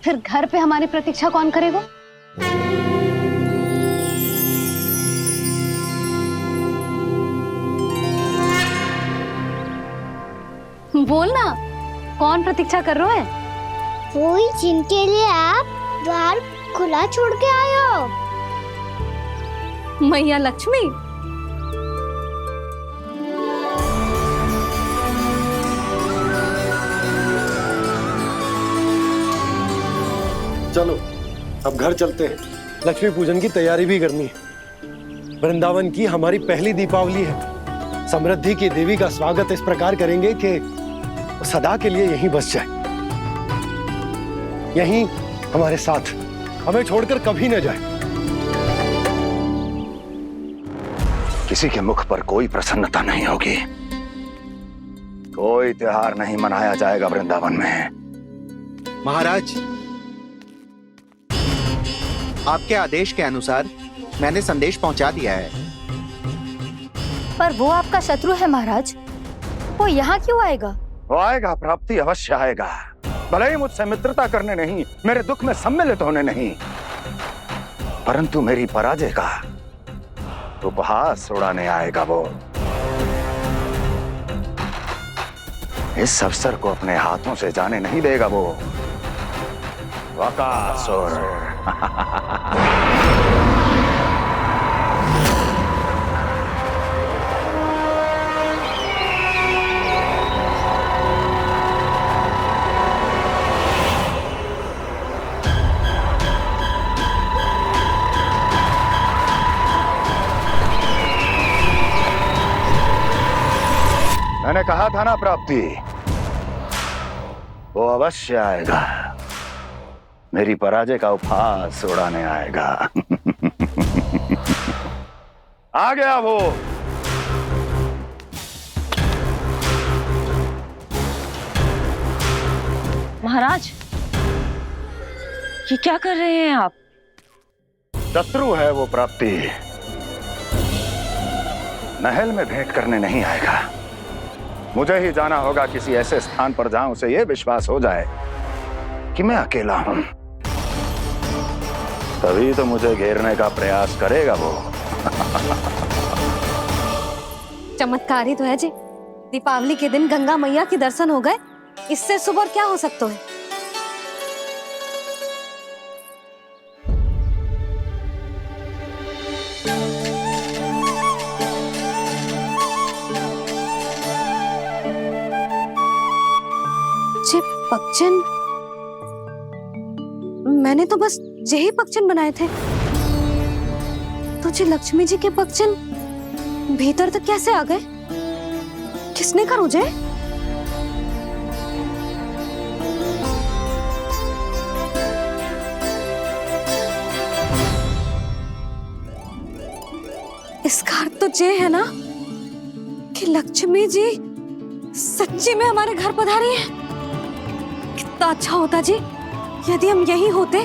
फिर घर पे हमारी प्रतीक्षा कौन करेगा? बोल ना, कौन प्रतीक्षा कर रहे हैं? वही जिनके लिए आप द्वार खुला छोड़ के आए हो। मैया लक्ष्मी। चलो अब घर चलते हैं, लक्ष्मी पूजन की तैयारी भी करनी है। वृंदावन की हमारी पहली दीपावली है। समृद्धि की देवी का स्वागत इस प्रकार करेंगे कि सदा के लिए यहीं बस जाए, यहीं हमारे साथ, हमें छोड़कर कभी न जाए। किसी के मुख पर कोई प्रसन्नता नहीं होगी, कोई त्योहार नहीं मनाया जाएगा वृंदावन में। महाराज, आपके आदेश के अनुसार मैंने संदेश पहुंचा दिया है। पर वो आपका शत्रु है महाराज, वो यहाँ क्यों आएगा? वो आएगा, प्राप्ति अवश्य आएगा। भले ही मुझसे मित्रता करने नहीं, मेरे दुख में सम्मिलित होने नहीं, परंतु मेरी पराजय का उपहास उड़ाने आएगा वो। इस अवसर को अपने हाथों से जाने नहीं देगा वो। वकासुर। मैंने कहा था ना प्राप्ति, वो अवश्य आएगा, मेरी पराजय का उपहास उड़ाने आएगा। आ गया वो। महाराज, ये क्या कर रहे हैं आप? शत्रु है वो प्राप्ति, महल में भेंट करने नहीं आएगा। मुझे ही जाना होगा किसी ऐसे स्थान पर जहां उसे यह विश्वास हो जाए कि मैं अकेला हूं, तभी तो मुझे घेरने का प्रयास करेगा वो। चमत्कार ही तो है जी, दीपावली के दिन गंगा मैया के दर्शन हो गए, इससे शुभ और क्या हो सकता है? पक्षन, मैंने तो बस यही पक्षन बनाए थे, तो जी लक्ष्मी जी के पक्षन भीतर तक कैसे आ गए? किसने कर मुझे? इसका अर्थ तो ये है ना कि लक्ष्मी जी सच्ची में हमारे घर पधारी है। कितना अच्छा होता जी यदि हम यही होते,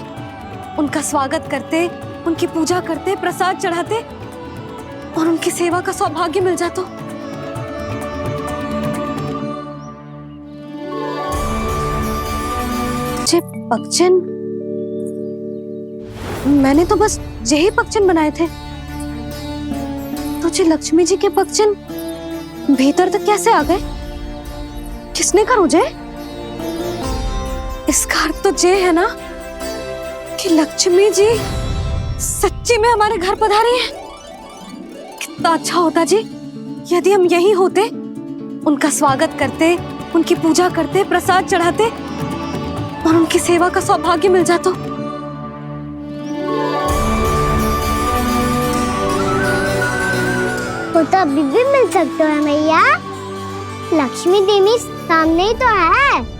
उनका स्वागत करते, उनकी पूजा करते, प्रसाद चढ़ाते और उनकी सेवा का सौभाग्य मिल जाता। जे पक्षन, मैंने तो बस यही पक्षन बनाए थे, तो जी लक्ष्मी जी के पक्षन भीतर तक कैसे आ गए? किसने कर मुझे? इसका अर्थ तो ये है ना कि लक्ष्मी जी सच्ची में हमारे घर पधारी है। कितना अच्छा होता जी यदि हम यहीं होते, उनका स्वागत करते, उनकी पूजा करते, प्रसाद चढ़ाते और उनकी सेवा का सौभाग्य मिल जाता। वो तो अभी भी मिल सकते हैं मैया। लक्ष्मी देवी सामने ही तो है।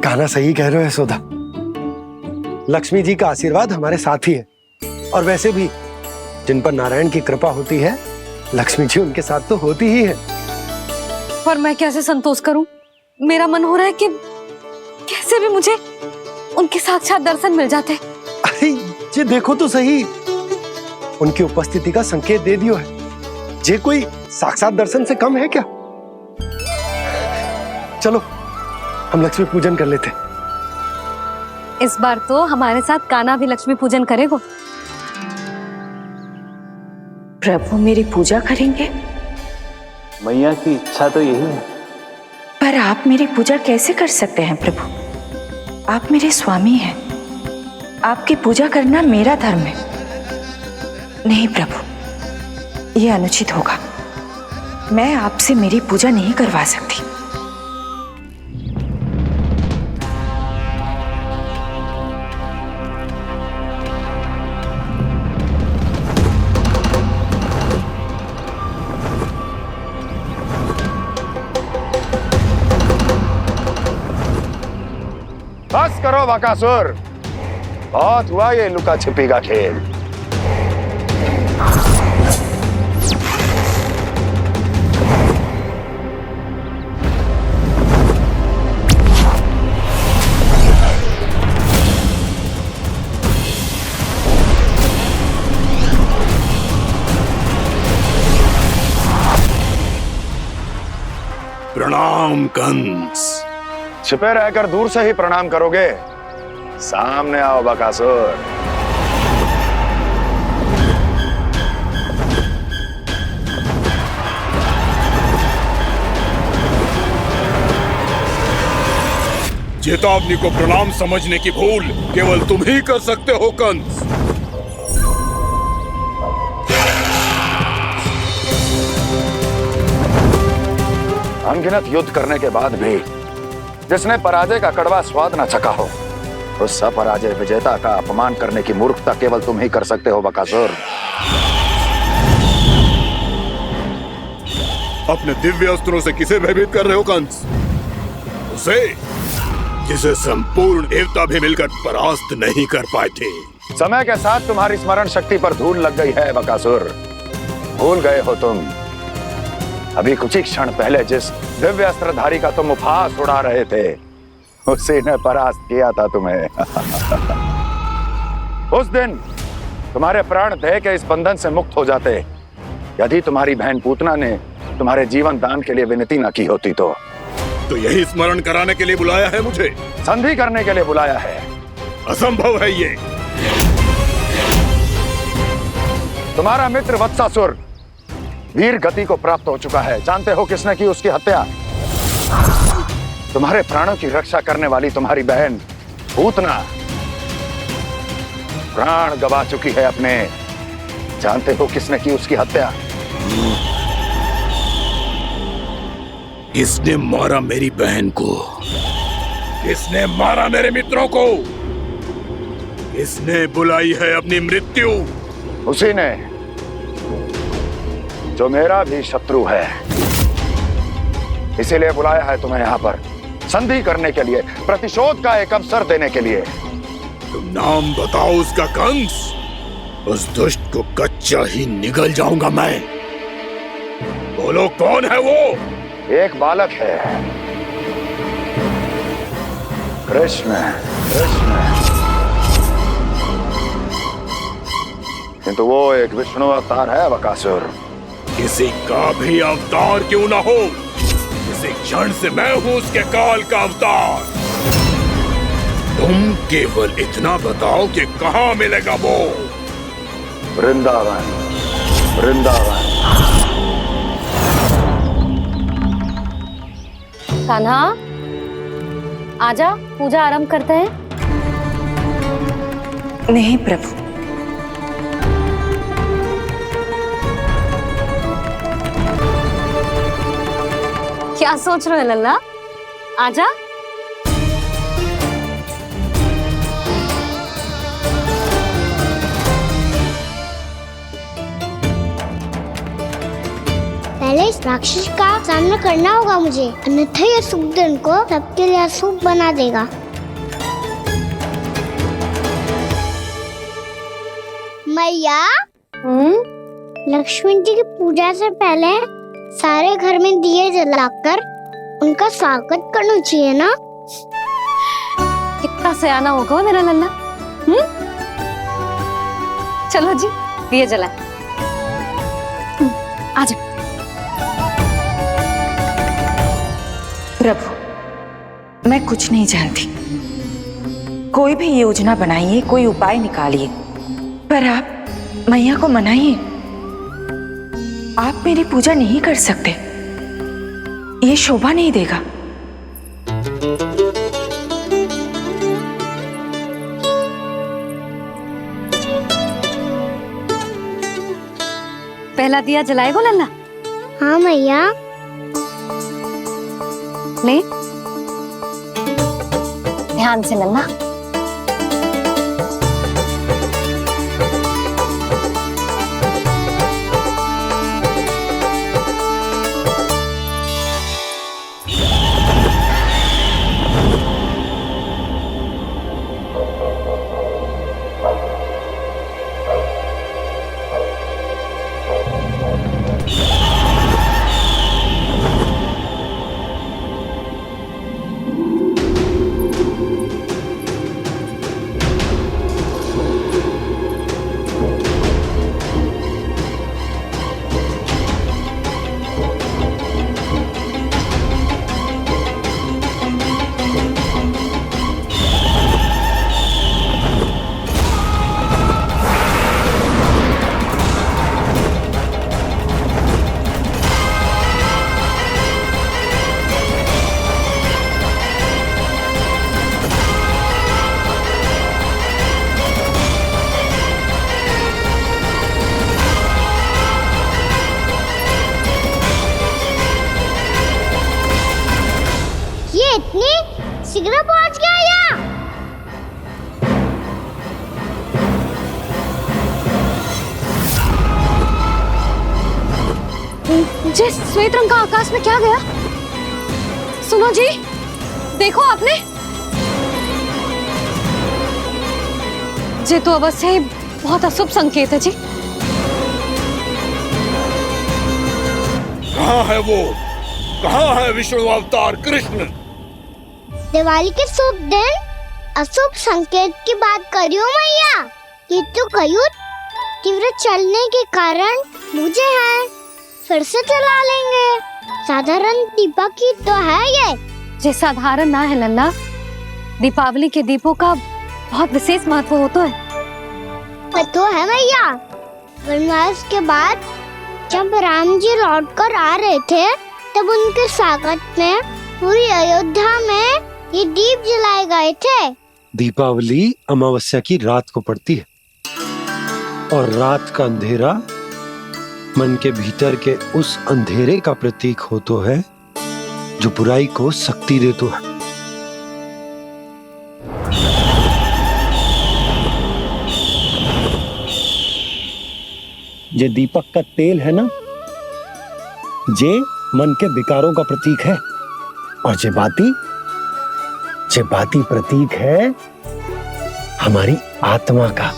कान्हा सही कह रहे हो यशोदा। लक्ष्मी जी का आशीर्वाद हमारे साथ ही है, और वैसे भी जिन पर नारायण की कृपा होती है, लक्ष्मी जी उनके साथ तो होती ही है। पर मैं कैसे संतोष करूं? मेरा मन हो रहा है कि कैसे भी मुझे उनके साक्षात दर्शन मिल जाते। अरे ये देखो तो सही, उनकी उपस्थिति का संकेत दे दियो है। ये कोई साक्षात दर्शन से कम है क्या? चलो हम लक्ष्मी पूजन कर लेते। इस बार तो हमारे साथ कान्हा भी लक्ष्मी पूजन करेगा। प्रभु मेरी पूजा करेंगे? मैया की इच्छा तो यही है। पर आप मेरी पूजा कैसे कर सकते हैं प्रभु? आप मेरे स्वामी हैं। आपकी पूजा करना मेरा धर्म है। नहीं प्रभु, यह अनुचित होगा। मैं आपसे मेरी पूजा नहीं करवा सकती। बस करो बकासुर, बहुत हुआ ये लुका छिपी का खेल। प्रणाम कंस। छिपे रहकर दूर से ही प्रणाम करोगे? सामने आओ बकासुर। चेतावनी को प्रणाम समझने की भूल केवल तुम ही कर सकते हो कंस। अनगिनत युद्ध करने के बाद भी जिसने पराजय का कड़वा स्वाद न चखा हो, उस अपराजय विजेता का अपमान करने की मूर्खता केवल तुम ही कर सकते हो बकासुर। अपने दिव्य अस्त्रों से किसे भयभीत कर रहे हो कंस? उसे जिसे संपूर्ण देवता भी मिलकर परास्त नहीं कर पाए थे। समय के साथ तुम्हारी स्मरण शक्ति पर धूल लग गई है बकासुर। भूल गए हो तुम अभी कुछ ही क्षण पहले जिस दिव्य अस्त्रधारी का तुम उपहास उड़ा रहे थे, उसी ने परास्त किया था तुम्हें। उस दिन तुम्हारे प्राण देह के इस बंधन से मुक्त हो जाते यदि तुम्हारी बहन पूतना ने तुम्हारे जीवन दान के लिए विनती न की होती तो यही स्मरण कराने के लिए बुलाया है मुझे? संधि करने के लिए बुलाया है। असंभव है ये। तुम्हारा मित्र वत्सासुर वीर गति को प्राप्त हो चुका है। जानते हो किसने की उसकी हत्या? तुम्हारे प्राणों की रक्षा करने वाली तुम्हारी बहन पूतना प्राण गवा चुकी है अपने। जानते हो किसने की उसकी हत्या? किसने मारा मेरी बहन को? किसने मारा मेरे मित्रों को? किसने बुलाई है अपनी मृत्यु? उसी ने जो मेरा भी शत्रु है। इसीलिए बुलाया है तुम्हें यहाँ पर संधि करने के लिए, प्रतिशोध का एक अवसर देने के लिए। तुम नाम बताओ उसका कंस। उस दुष्ट को कच्चा ही निगल जाऊंगा मैं। बोलो कौन है वो? एक बालक है, कृष्ण। किंतु वो एक विष्णु अवतार है बकासुर। किसी का भी अवतार क्यों ना हो, इसी क्षण से मैं हूं उसके काल का अवतार। तुम केवल इतना बताओ कि कहां मिलेगा वो? वृंदावन। वृंदावन। कान्हा, आजा पूजा आरंभ करते हैं। नहीं प्रभु, क्या सोच रहे हो लल्ला? आजा। पहले इस राक्षस का सामना करना होगा मुझे, अन्यथा ये सुखदन को सबके लिए अशुभ बना देगा। मैया, लक्ष्मी जी की पूजा से पहले सारे घर में दिए जलाकर उनका स्वागत करना चाहिए ना? कितना सयाना होगा मेरा लल्ला। चलो जी दिए जलाए। आजा। प्रभु, मैं कुछ नहीं जानती। कोई भी योजना बनाइए, कोई उपाय निकालिए, पर आप मैया को मनाइए। आप मेरी पूजा नहीं कर सकते, ये शोभा नहीं देगा। पहला दिया जलाएगो लल्ला? हाँ मैया। ले ध्यान से लल्ला। शीघ्र पहुंच गया यहाँ। जी श्वेत रंग का आकाश में क्या गया? सुनो जी, देखो आपने, ये तो अवश्य ही बहुत अशुभ संकेत है जी। कहाँ है वो? कहाँ है विष्णु अवतार कृष्ण? दिवाली के शुभ दिन अशुभ संकेत की बात कर रही हूँ मैया। ये तो कयूत तीव्र चलने के कारण मुझे है, फिर से चला लेंगे। साधारण दीपक ही तो है ये साधारण ना है लल्ला, दीपावली के दीपों का बहुत विशेष महत्व होता है। तो है मैया, वनवास के बाद जब राम जी लौट कर आ रहे थे तब उनके स्वागत में पूरी अयोध्या में ये दीप जलाए गए थे। दीपावली अमावस्या की रात को पड़ती है और रात का अंधेरा मन के भीतर के उस अंधेरे का प्रतीक हो तो है जो बुराई को शक्ति दे तो है। ये दीपक का तेल है ना, जे मन के विकारों का प्रतीक है, और जे बाती प्रतीक है हमारी आत्मा का।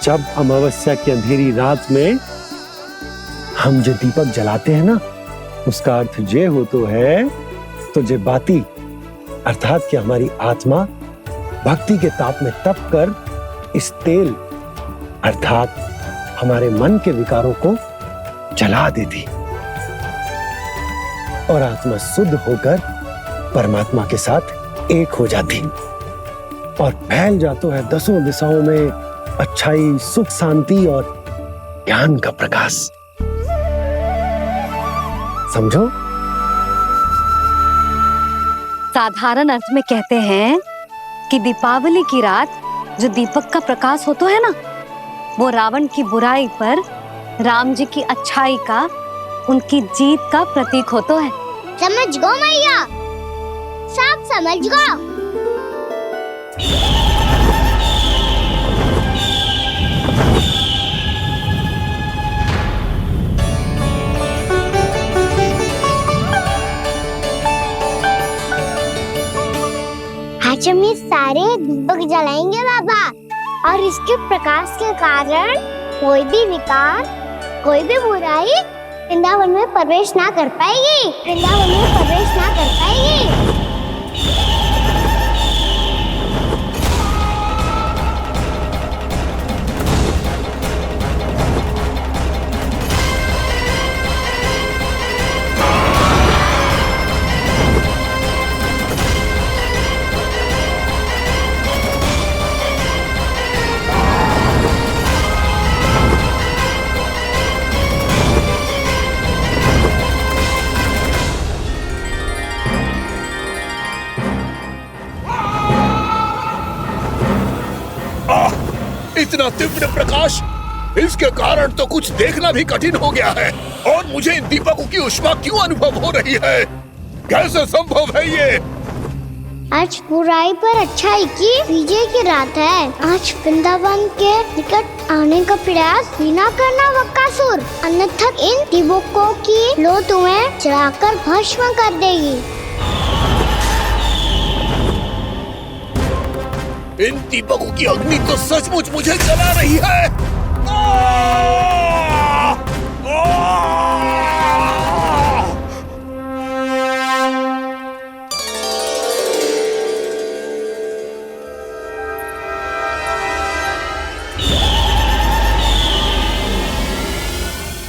जब अमावस्या की अंधेरी रात में हम जो दीपक जलाते हैं ना, उसका अर्थ ये हो तो है, तो जे बाती अर्थात कि हमारी आत्मा भक्ति के ताप में तप कर इस तेल अर्थात हमारे मन के विकारों को जला देती और आत्मा शुद्ध होकर परमात्मा के साथ एक हो जाती और फैल जाता है दसों दिशाओं में अच्छाई, सुख, शांति और ज्ञान का प्रकाश। समझो? साधारण अर्थ में कहते हैं कि दीपावली की रात जो दीपक का प्रकाश होता है ना, वो रावण की बुराई पर राम जी की अच्छाई का, उनकी जीत का प्रतीक होता है। समझ गो मैया, सब समझ गो। आज हम ये सारे दीपक जलाएंगे बाबा, और इसके प्रकाश के कारण कोई भी विकार, कोई भी बुराई वृंदावन में प्रवेश ना कर पाएगी, वृंदावन में प्रवेश ना कर पाएगी। इतना तीव्र प्रकाश, इसके कारण तो कुछ देखना भी कठिन हो गया है। और मुझे इन दीपकों की ऊष्मा क्यों अनुभव हो रही है? कैसे संभव है ये? आज बुराई पर अच्छाई की विजय की रात है। आज वृंदावन के निकट आने का प्रयास भी ना करना बकासुर, अन्यथा इन दीपकों की लो तुम्हें जलाकर भस्म कर देगी। इन दीपकों की अग्नि तो सचमुच मुझे जला रही है।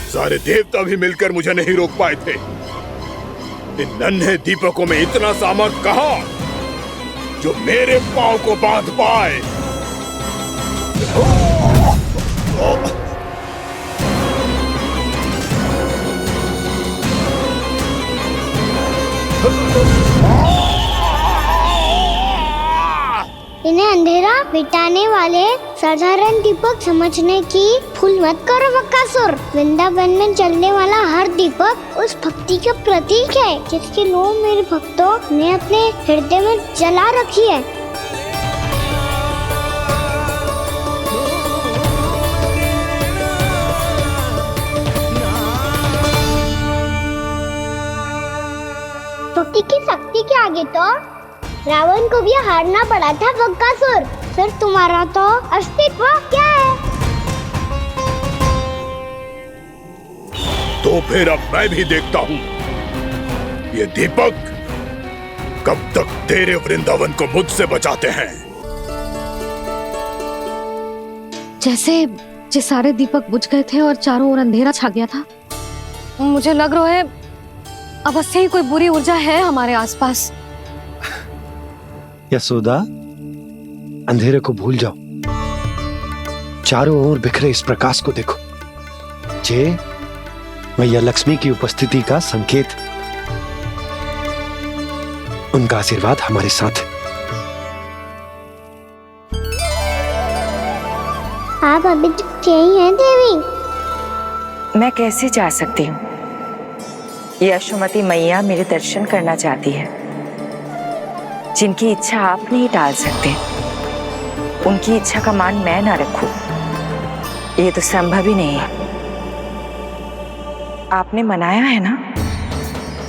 सारे देवता भी मिलकर मुझे नहीं रोक पाए थे। इन नन्हे दीपकों में इतना सामर्थ्य कहां जो मेरे पांव को बांध पाए। इन्हें अंधेरा मिटाने वाले साधारण दीपक समझने की भूल मत करो बकासुर। वृंदावन में जलने वाला हर दीपक उस भक्ति का प्रतीक है जिसकी लो मेरे भक्तों ने अपने हृदय में जला रखी है। भक्ति की शक्ति के आगे तो रावण को भी हारना पड़ा था बकासुर। फिर तुम्हारा तो अस्तित्व क्या है? तो फिर अब मैं भी देखता हूँ ये दीपक कब तक तेरे वृंदावन को मुझसे बचाते हैं। जैसे ये सारे दीपक बुझ गए थे और चारों ओर अंधेरा छा गया था, मुझे लग रहा है अवश्य ही कोई बुरी ऊर्जा है हमारे आसपास। यशोदा, अंधेरे को भूल जाओ, चारों ओर बिखरे इस प्रकाश को देखो। जे मैया लक्ष्मी की उपस्थिति का संकेत, उनका आशीर्वाद हमारे साथ है। आप अभी तक यही हैं देवी? मैं कैसे जा सकती हूँ? यशोमती मैया मेरे दर्शन करना चाहती है। जिनकी इच्छा आप नहीं टाल सकते, उनकी इच्छा का मान मैं ना रखूं, ये तो संभव ही नहीं है। आपने मनाया है ना,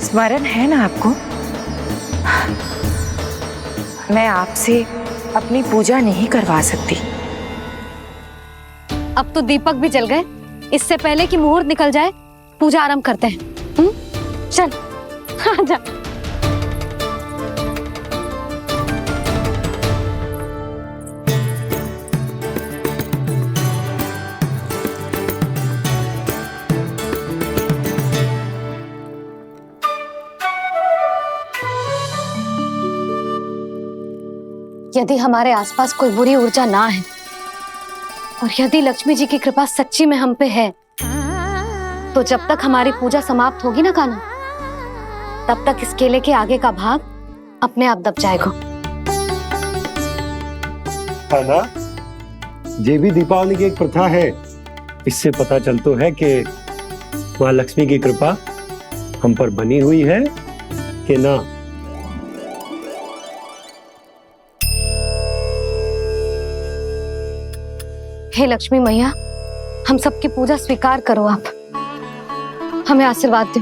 स्मरण है ना आपको? मैं आपसे अपनी पूजा नहीं करवा सकती। अब तो दीपक भी जल गए, इससे पहले कि मुहूर्त निकल जाए पूजा आरंभ करते हैं। चल आजा। यदि हमारे आसपास कोई बुरी ऊर्जा ना है और यदि लक्ष्मी जी की कृपा सच्ची में हम पे है, तो जब तक हमारी पूजा समाप्त होगी ना कान्हा, तब तक इस केले के आगे का भाग अपने आप दब जाएगा। है ना? ये भी दीपावली की एक प्रथा है। इससे पता चलता है कि माँ लक्ष्मी की कृपा हम पर बनी हुई है कि ना। हे लक्ष्मी मैया, हम सबकी पूजा स्वीकार करो, आप हमें आशीर्वाद दो।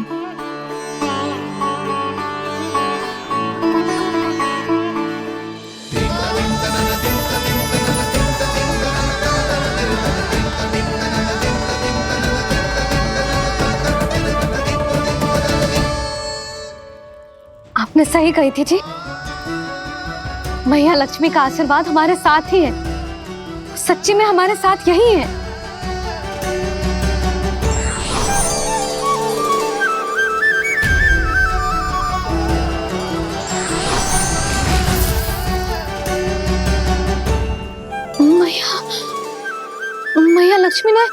आपने सही कही थी जी, मैया लक्ष्मी का आशीर्वाद हमारे साथ ही है। सच्ची में हमारे साथ यही है। मैया लक्ष्मी ने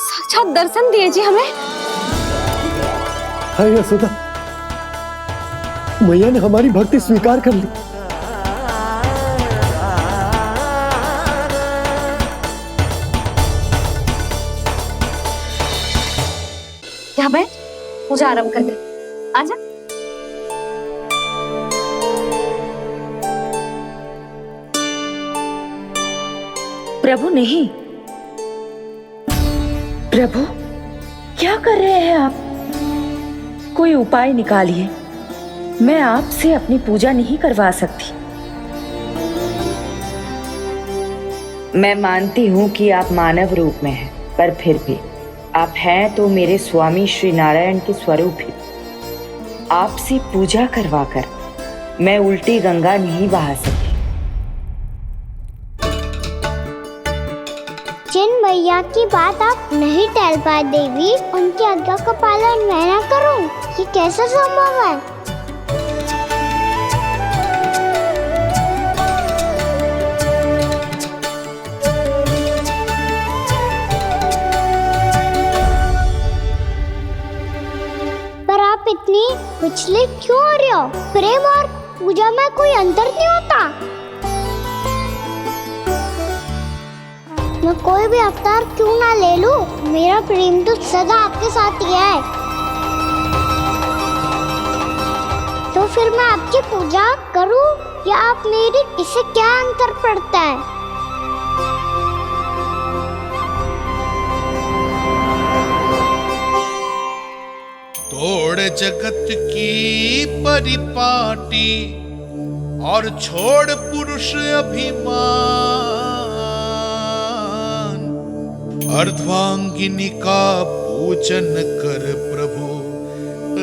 साक्षात दर्शन दिए जी हमें। हाय यशोदा, मैया ने हमारी भक्ति स्वीकार कर ली। क्या बैठ, पूजा आरंभ कर दे। आजा। प्रभु नहीं, प्रभु क्या कर रहे हैं आप? कोई उपाय निकालिए। मैं आपसे अपनी पूजा नहीं करवा सकती। मैं मानती हूँ कि आप मानव रूप में हैं, पर फिर भी आप हैं तो मेरे स्वामी श्री नारायण के स्वरूप ही। आपसे पूजा करवाकर मैं उल्टी गंगा नहीं बहा सकती। जिन भैया की बात आप नहीं टल पाए देवी, उनकी आज्ञा का पालन मैं ना करूं, ये कैसे संभव है? पर आप इतनी विचलित क्यों हो रहे हो? प्रेम और पूजा में कोई अंतर नहीं होता। मैं कोई भी अवतार क्यों ना ले लूं, मेरा प्रेम तो सदा आपके साथ ही है। तो फिर मैं आपकी पूजा करूं या आप मेरी, इससे क्या अंतर पड़ता है? तोड़ जगत की परिपाटी और छोड़ पुरुष अभिमान, अर्धांगिनी का पूजन कर प्रभु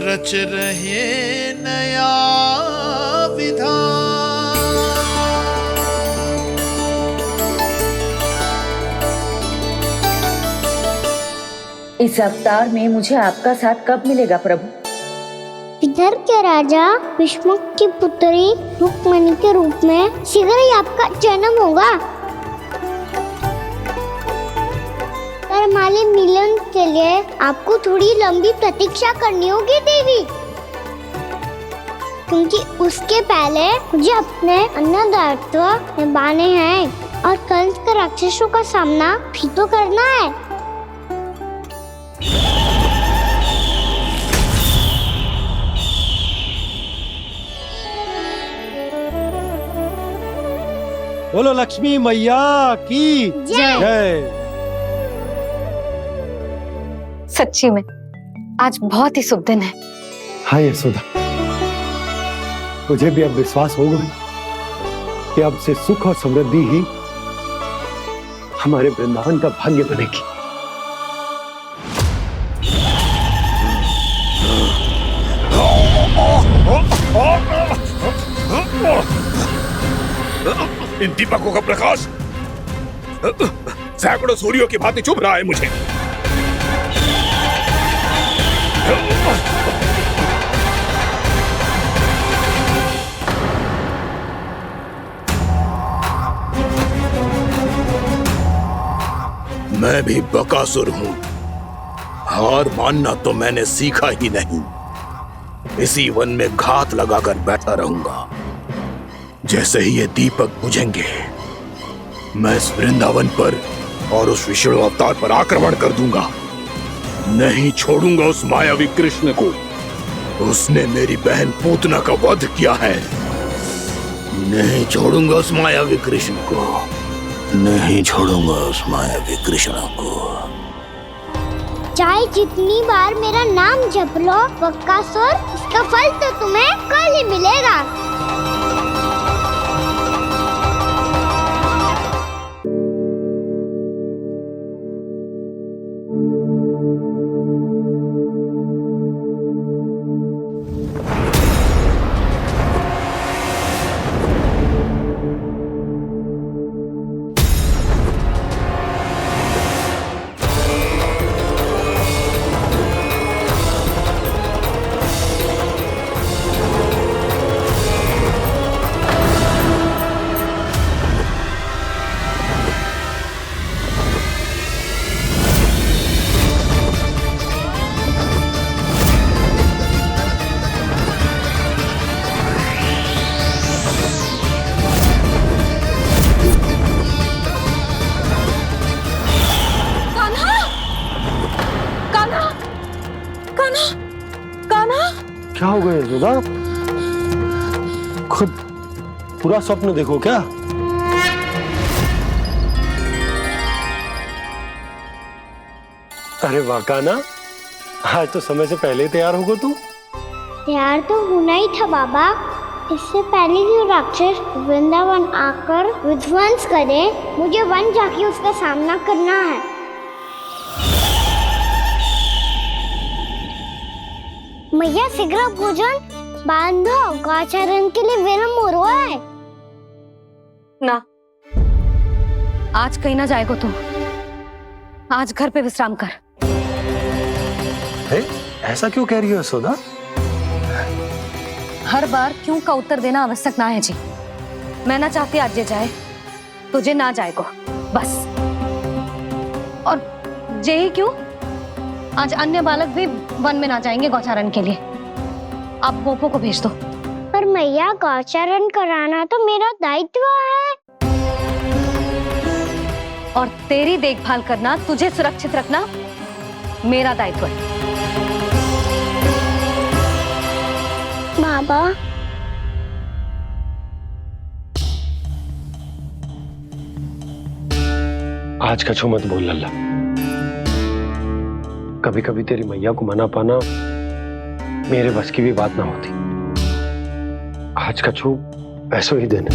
रच रहे नया विधान। इस अवतार में मुझे आपका साथ कब मिलेगा प्रभु? इधर के राजा विष्णुमुख की पुत्री रुक्मणी के रूप में शीघ्र ही आपका जन्म होगा। हमारे मिलन के लिए आपको थोड़ी लंबी प्रतीक्षा करनी होगी देवी, क्योंकि उसके पहले मुझे अपने अन्य दायित्व निभाने हैं और कंस के राक्षसों का सामना भी तो करना है। बोलो लक्ष्मी मैया की जय। सच्ची में आज बहुत ही शुभ दिन है। हाँ यशोदा, मुझे भी अब विश्वास हो गया कि अब से सुख और समृद्धि ही हमारे वृंदावन का भाग्य बनेगी। इन दीपकों का प्रकाश सैकड़ों सूर्यों की भांति चुभ रहा है मुझे। मैं भी बकासुर हूं, हार मानना तो मैंने सीखा ही नहीं। इसी वन में घात लगाकर बैठा रहूंगा। जैसे ही ये दीपक बुझेंगे, मैं इस वृंदावन पर और उस विष्णु अवतार पर आक्रमण कर दूंगा। नहीं छोड़ूंगा उस मायावी कृष्ण को। उसने मेरी बहन पूतना का वध किया है। नहीं छोड़ूंगा उस मायावी कृष्ण को। नहीं छोड़ूंगा उस मायावी कृष्ण को। चाहे जितनी बार मेरा नाम जप लो बक्कासुर, इसका फल तो तुम्हें कल ही मिलेगा। क्या हो गया यशोदा? खुद पूरा स्वप्न देखो क्या? अरे वाकाना, आज तो समय से पहले ही तैयार होगा तू। तैयार तो होना ही था बाबा। इससे पहले कि राक्षस वृंदावन आकर विध्वंस करे, मुझे वन जाके उसका सामना करना है। मैया शीघ्र भोजन बांधो, गौचरण के लिए विलंब हो रहा है। ना, आज कहीं ना जाएगा तुम। आज घर पे विश्राम कर। ऐसा क्यों कह रही हो यशोदा? हर बार क्यों का उत्तर देना आवश्यक ना है जी। मैं ना चाहती आज ये जाए, तुझे ना जाएगा बस। और यही क्यों, आज अन्य बालक भी वन में ना जाएंगे गौचारण के लिए। आप गोपो को भेज दो। पर मैया गौचरण कराना तो मेरा दायित्व है। और तेरी देखभाल करना, तुझे सुरक्षित रखना मेरा दायित्व है। बाबा, आज कछु मत बोल लल्ला। कभी कभी तेरी मैया को मना पाना मेरे बस की भी बात ना होती। आज कछु ऐसो ही दिन है।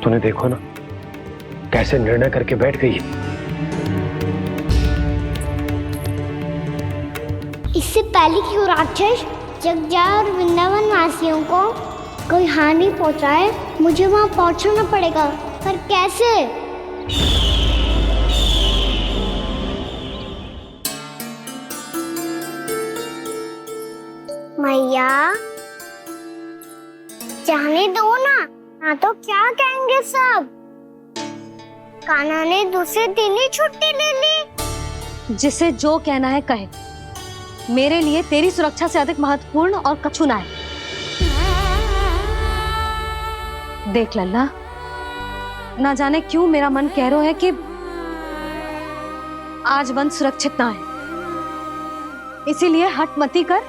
तूने देखो ना कैसे निर्णय करके बैठ गई है। इससे पहले कि वो राक्षस जगजा और वृंदावन वासियों को कोई हानि पहुंचाए, मुझे वहां पहुंचना पड़ेगा। पर कैसे? मैया, जाने दो ना तो क्या कहेंगे सब। कान्हा ने दूसरे दिन ही छुट्टी ले ली। जिसे जो कहना है कहे। मेरे लिए तेरी सुरक्षा से अधिक महत्वपूर्ण और कछु ना है। देख लल्ला, ना जाने क्यों मेरा मन कह रहा है कि आज वन सुरक्षित ना है। इसीलिए हट मती कर।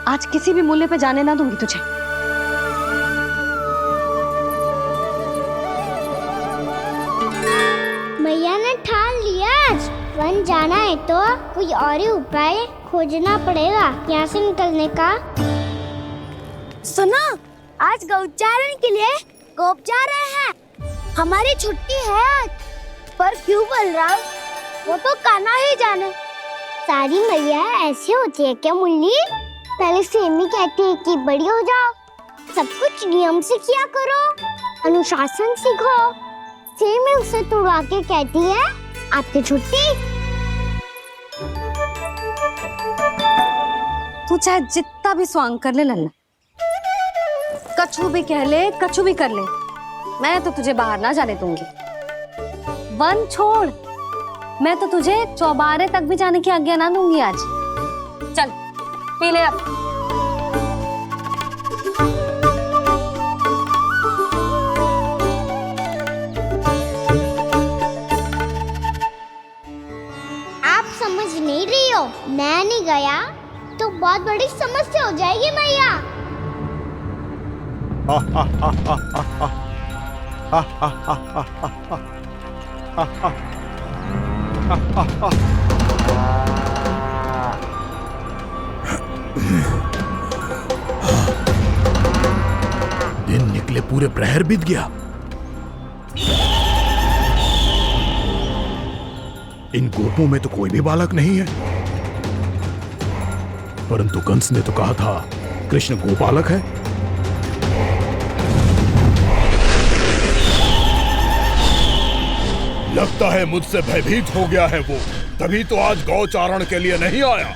आज किसी भी मूल्य पे जाने ना दूंगी तुझे। मैया ने ठान लिया, आज वन जाना है तो कोई और ही उपाय खोजना पड़ेगा यहाँ से निकलने का। सुनो, आज गौचारण के लिए गोप जा रहे हैं। हमारी छुट्टी है आज। पर क्यों बलराम? वो तो कान्हा ही जाने। सारी मैया ऐसी होती है क्या मुन्नी? पहले सेमी कहती है कि बड़ी हो जाओ, सब कुछ नियम से किया करो, अनुशासन सीखो। सेमी उसे तुड़वा के कहती है आपकी छुट्टी। तू चाहे जितना भी स्वांग कर ले लल्ला, कछु भी कह ले, कछु भी कर ले, मैं तो तुझे बाहर ना जाने दूंगी। वन छोड़, मैं तो तुझे चौबारे तक भी जाने की आज्ञा ना दूंगी आज। चल पी ले अब। बहुत बड़ी समस्या हो जाएगी मैया। दिन निकले पूरे प्रहर बीत गया। इन गोपों में तो कोई भी बालक नहीं है, परंतु कंस ने तो कहा था कृष्ण गोपालक है। लगता है मुझसे भयभीत हो गया है वो, तभी तो आज गौचारण के लिए नहीं आया।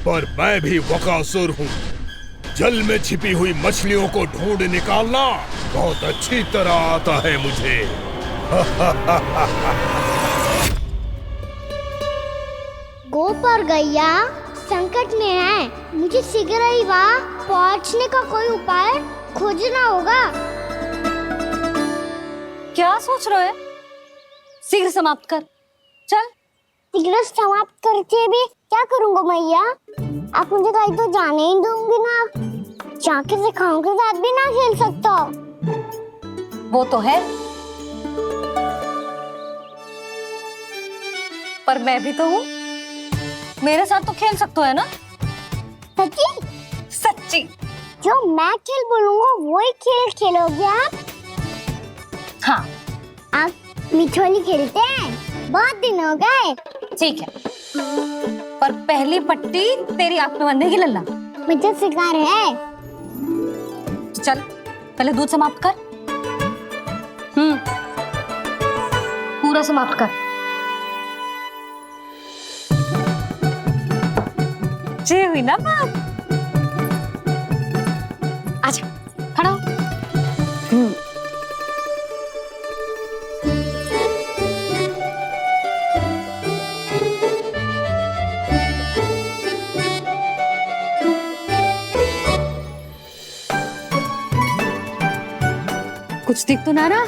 पर मैं भी बकासुर हूँ, जल में छिपी हुई मछलियों को ढूंढ निकालना बहुत अच्छी तरह आता है मुझे। गोप और गैया संकट में है, मुझे शीघ्र ही वहाँ पहुँचने का कोई उपाय खोजना होगा। क्या सोच रहे हो? शीघ्र समाप्त कर, चल। शीघ्र समाप्त करके भी क्या करूँगा मैया? आप मुझे कहीं तो जाने ही दूंगी ना, जाके सिखाओं के साथ भी ना खेल सकता। वो तो है, पर मैं भी तो हूँ, मेरे साथ तो खेल सकते हो, है ना? सच्ची? सच्ची। जो मैं खेल बोलूँगा वही खेल खेलोगे आप? हाँ। आप मिठोली खेलते हैं? बहुत दिन हो गए। ठीक है, पर पहली पट्टी तेरी आंख में बंधेगी लल्ला। मुझे शिकार है। चल, पहले दूध समाप्त कर। पूरा समाप्त कर। जी हुई ना बात? आजा, खड़ा हो। कुछ दिख तो ना रहा?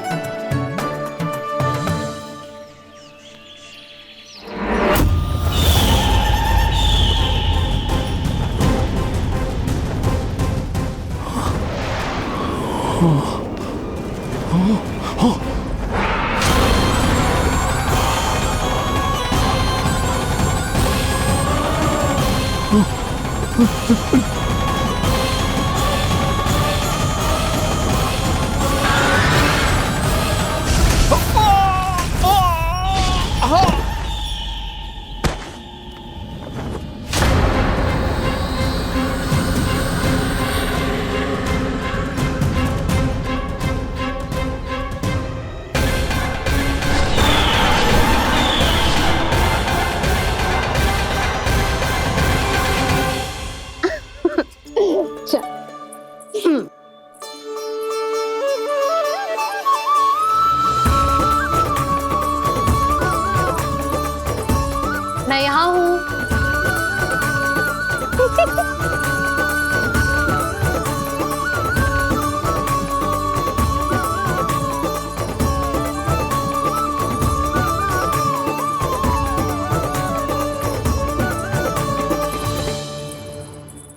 मैं यहाँ हूँ।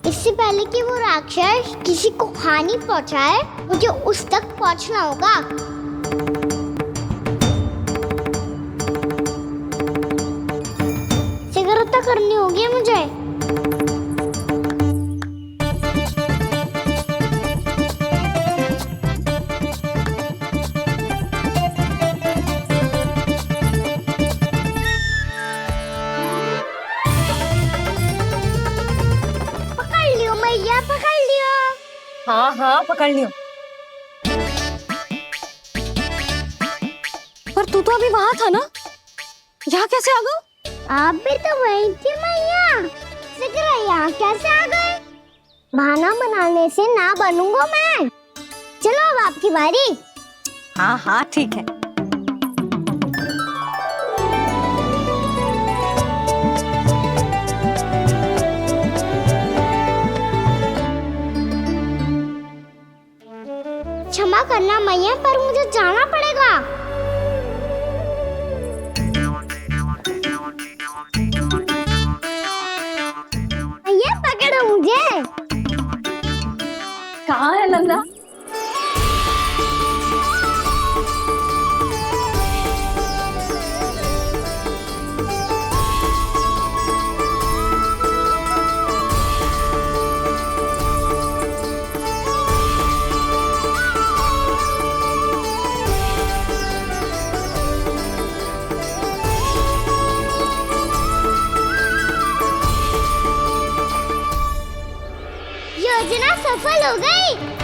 इससे पहले कि वो राक्षस किसी को हानि पहुंचाए, मुझे उस तक पहुंचना होगा। शीघ्रता करनी होगी मुझे। पकड़ लियो मैया, पकड़ लियो। हाँ हाँ, पकड़ लियो। पर तू तो अभी वहां था ना, यहाँ कैसे आ गया? आप भी तो वही थी मैया, शीघ्र यहाँ कैसे आ गए? बहाना बनाने से ना बनूंगा मैं। चलो अब आपकी बारी। हाँ हाँ ठीक है। क्षमा करना मैया, पर मुझे जाना पड़ेगा। मैया पकड़ो मुझे। ये कहाँ है नंदा? योजना सफल हो गई।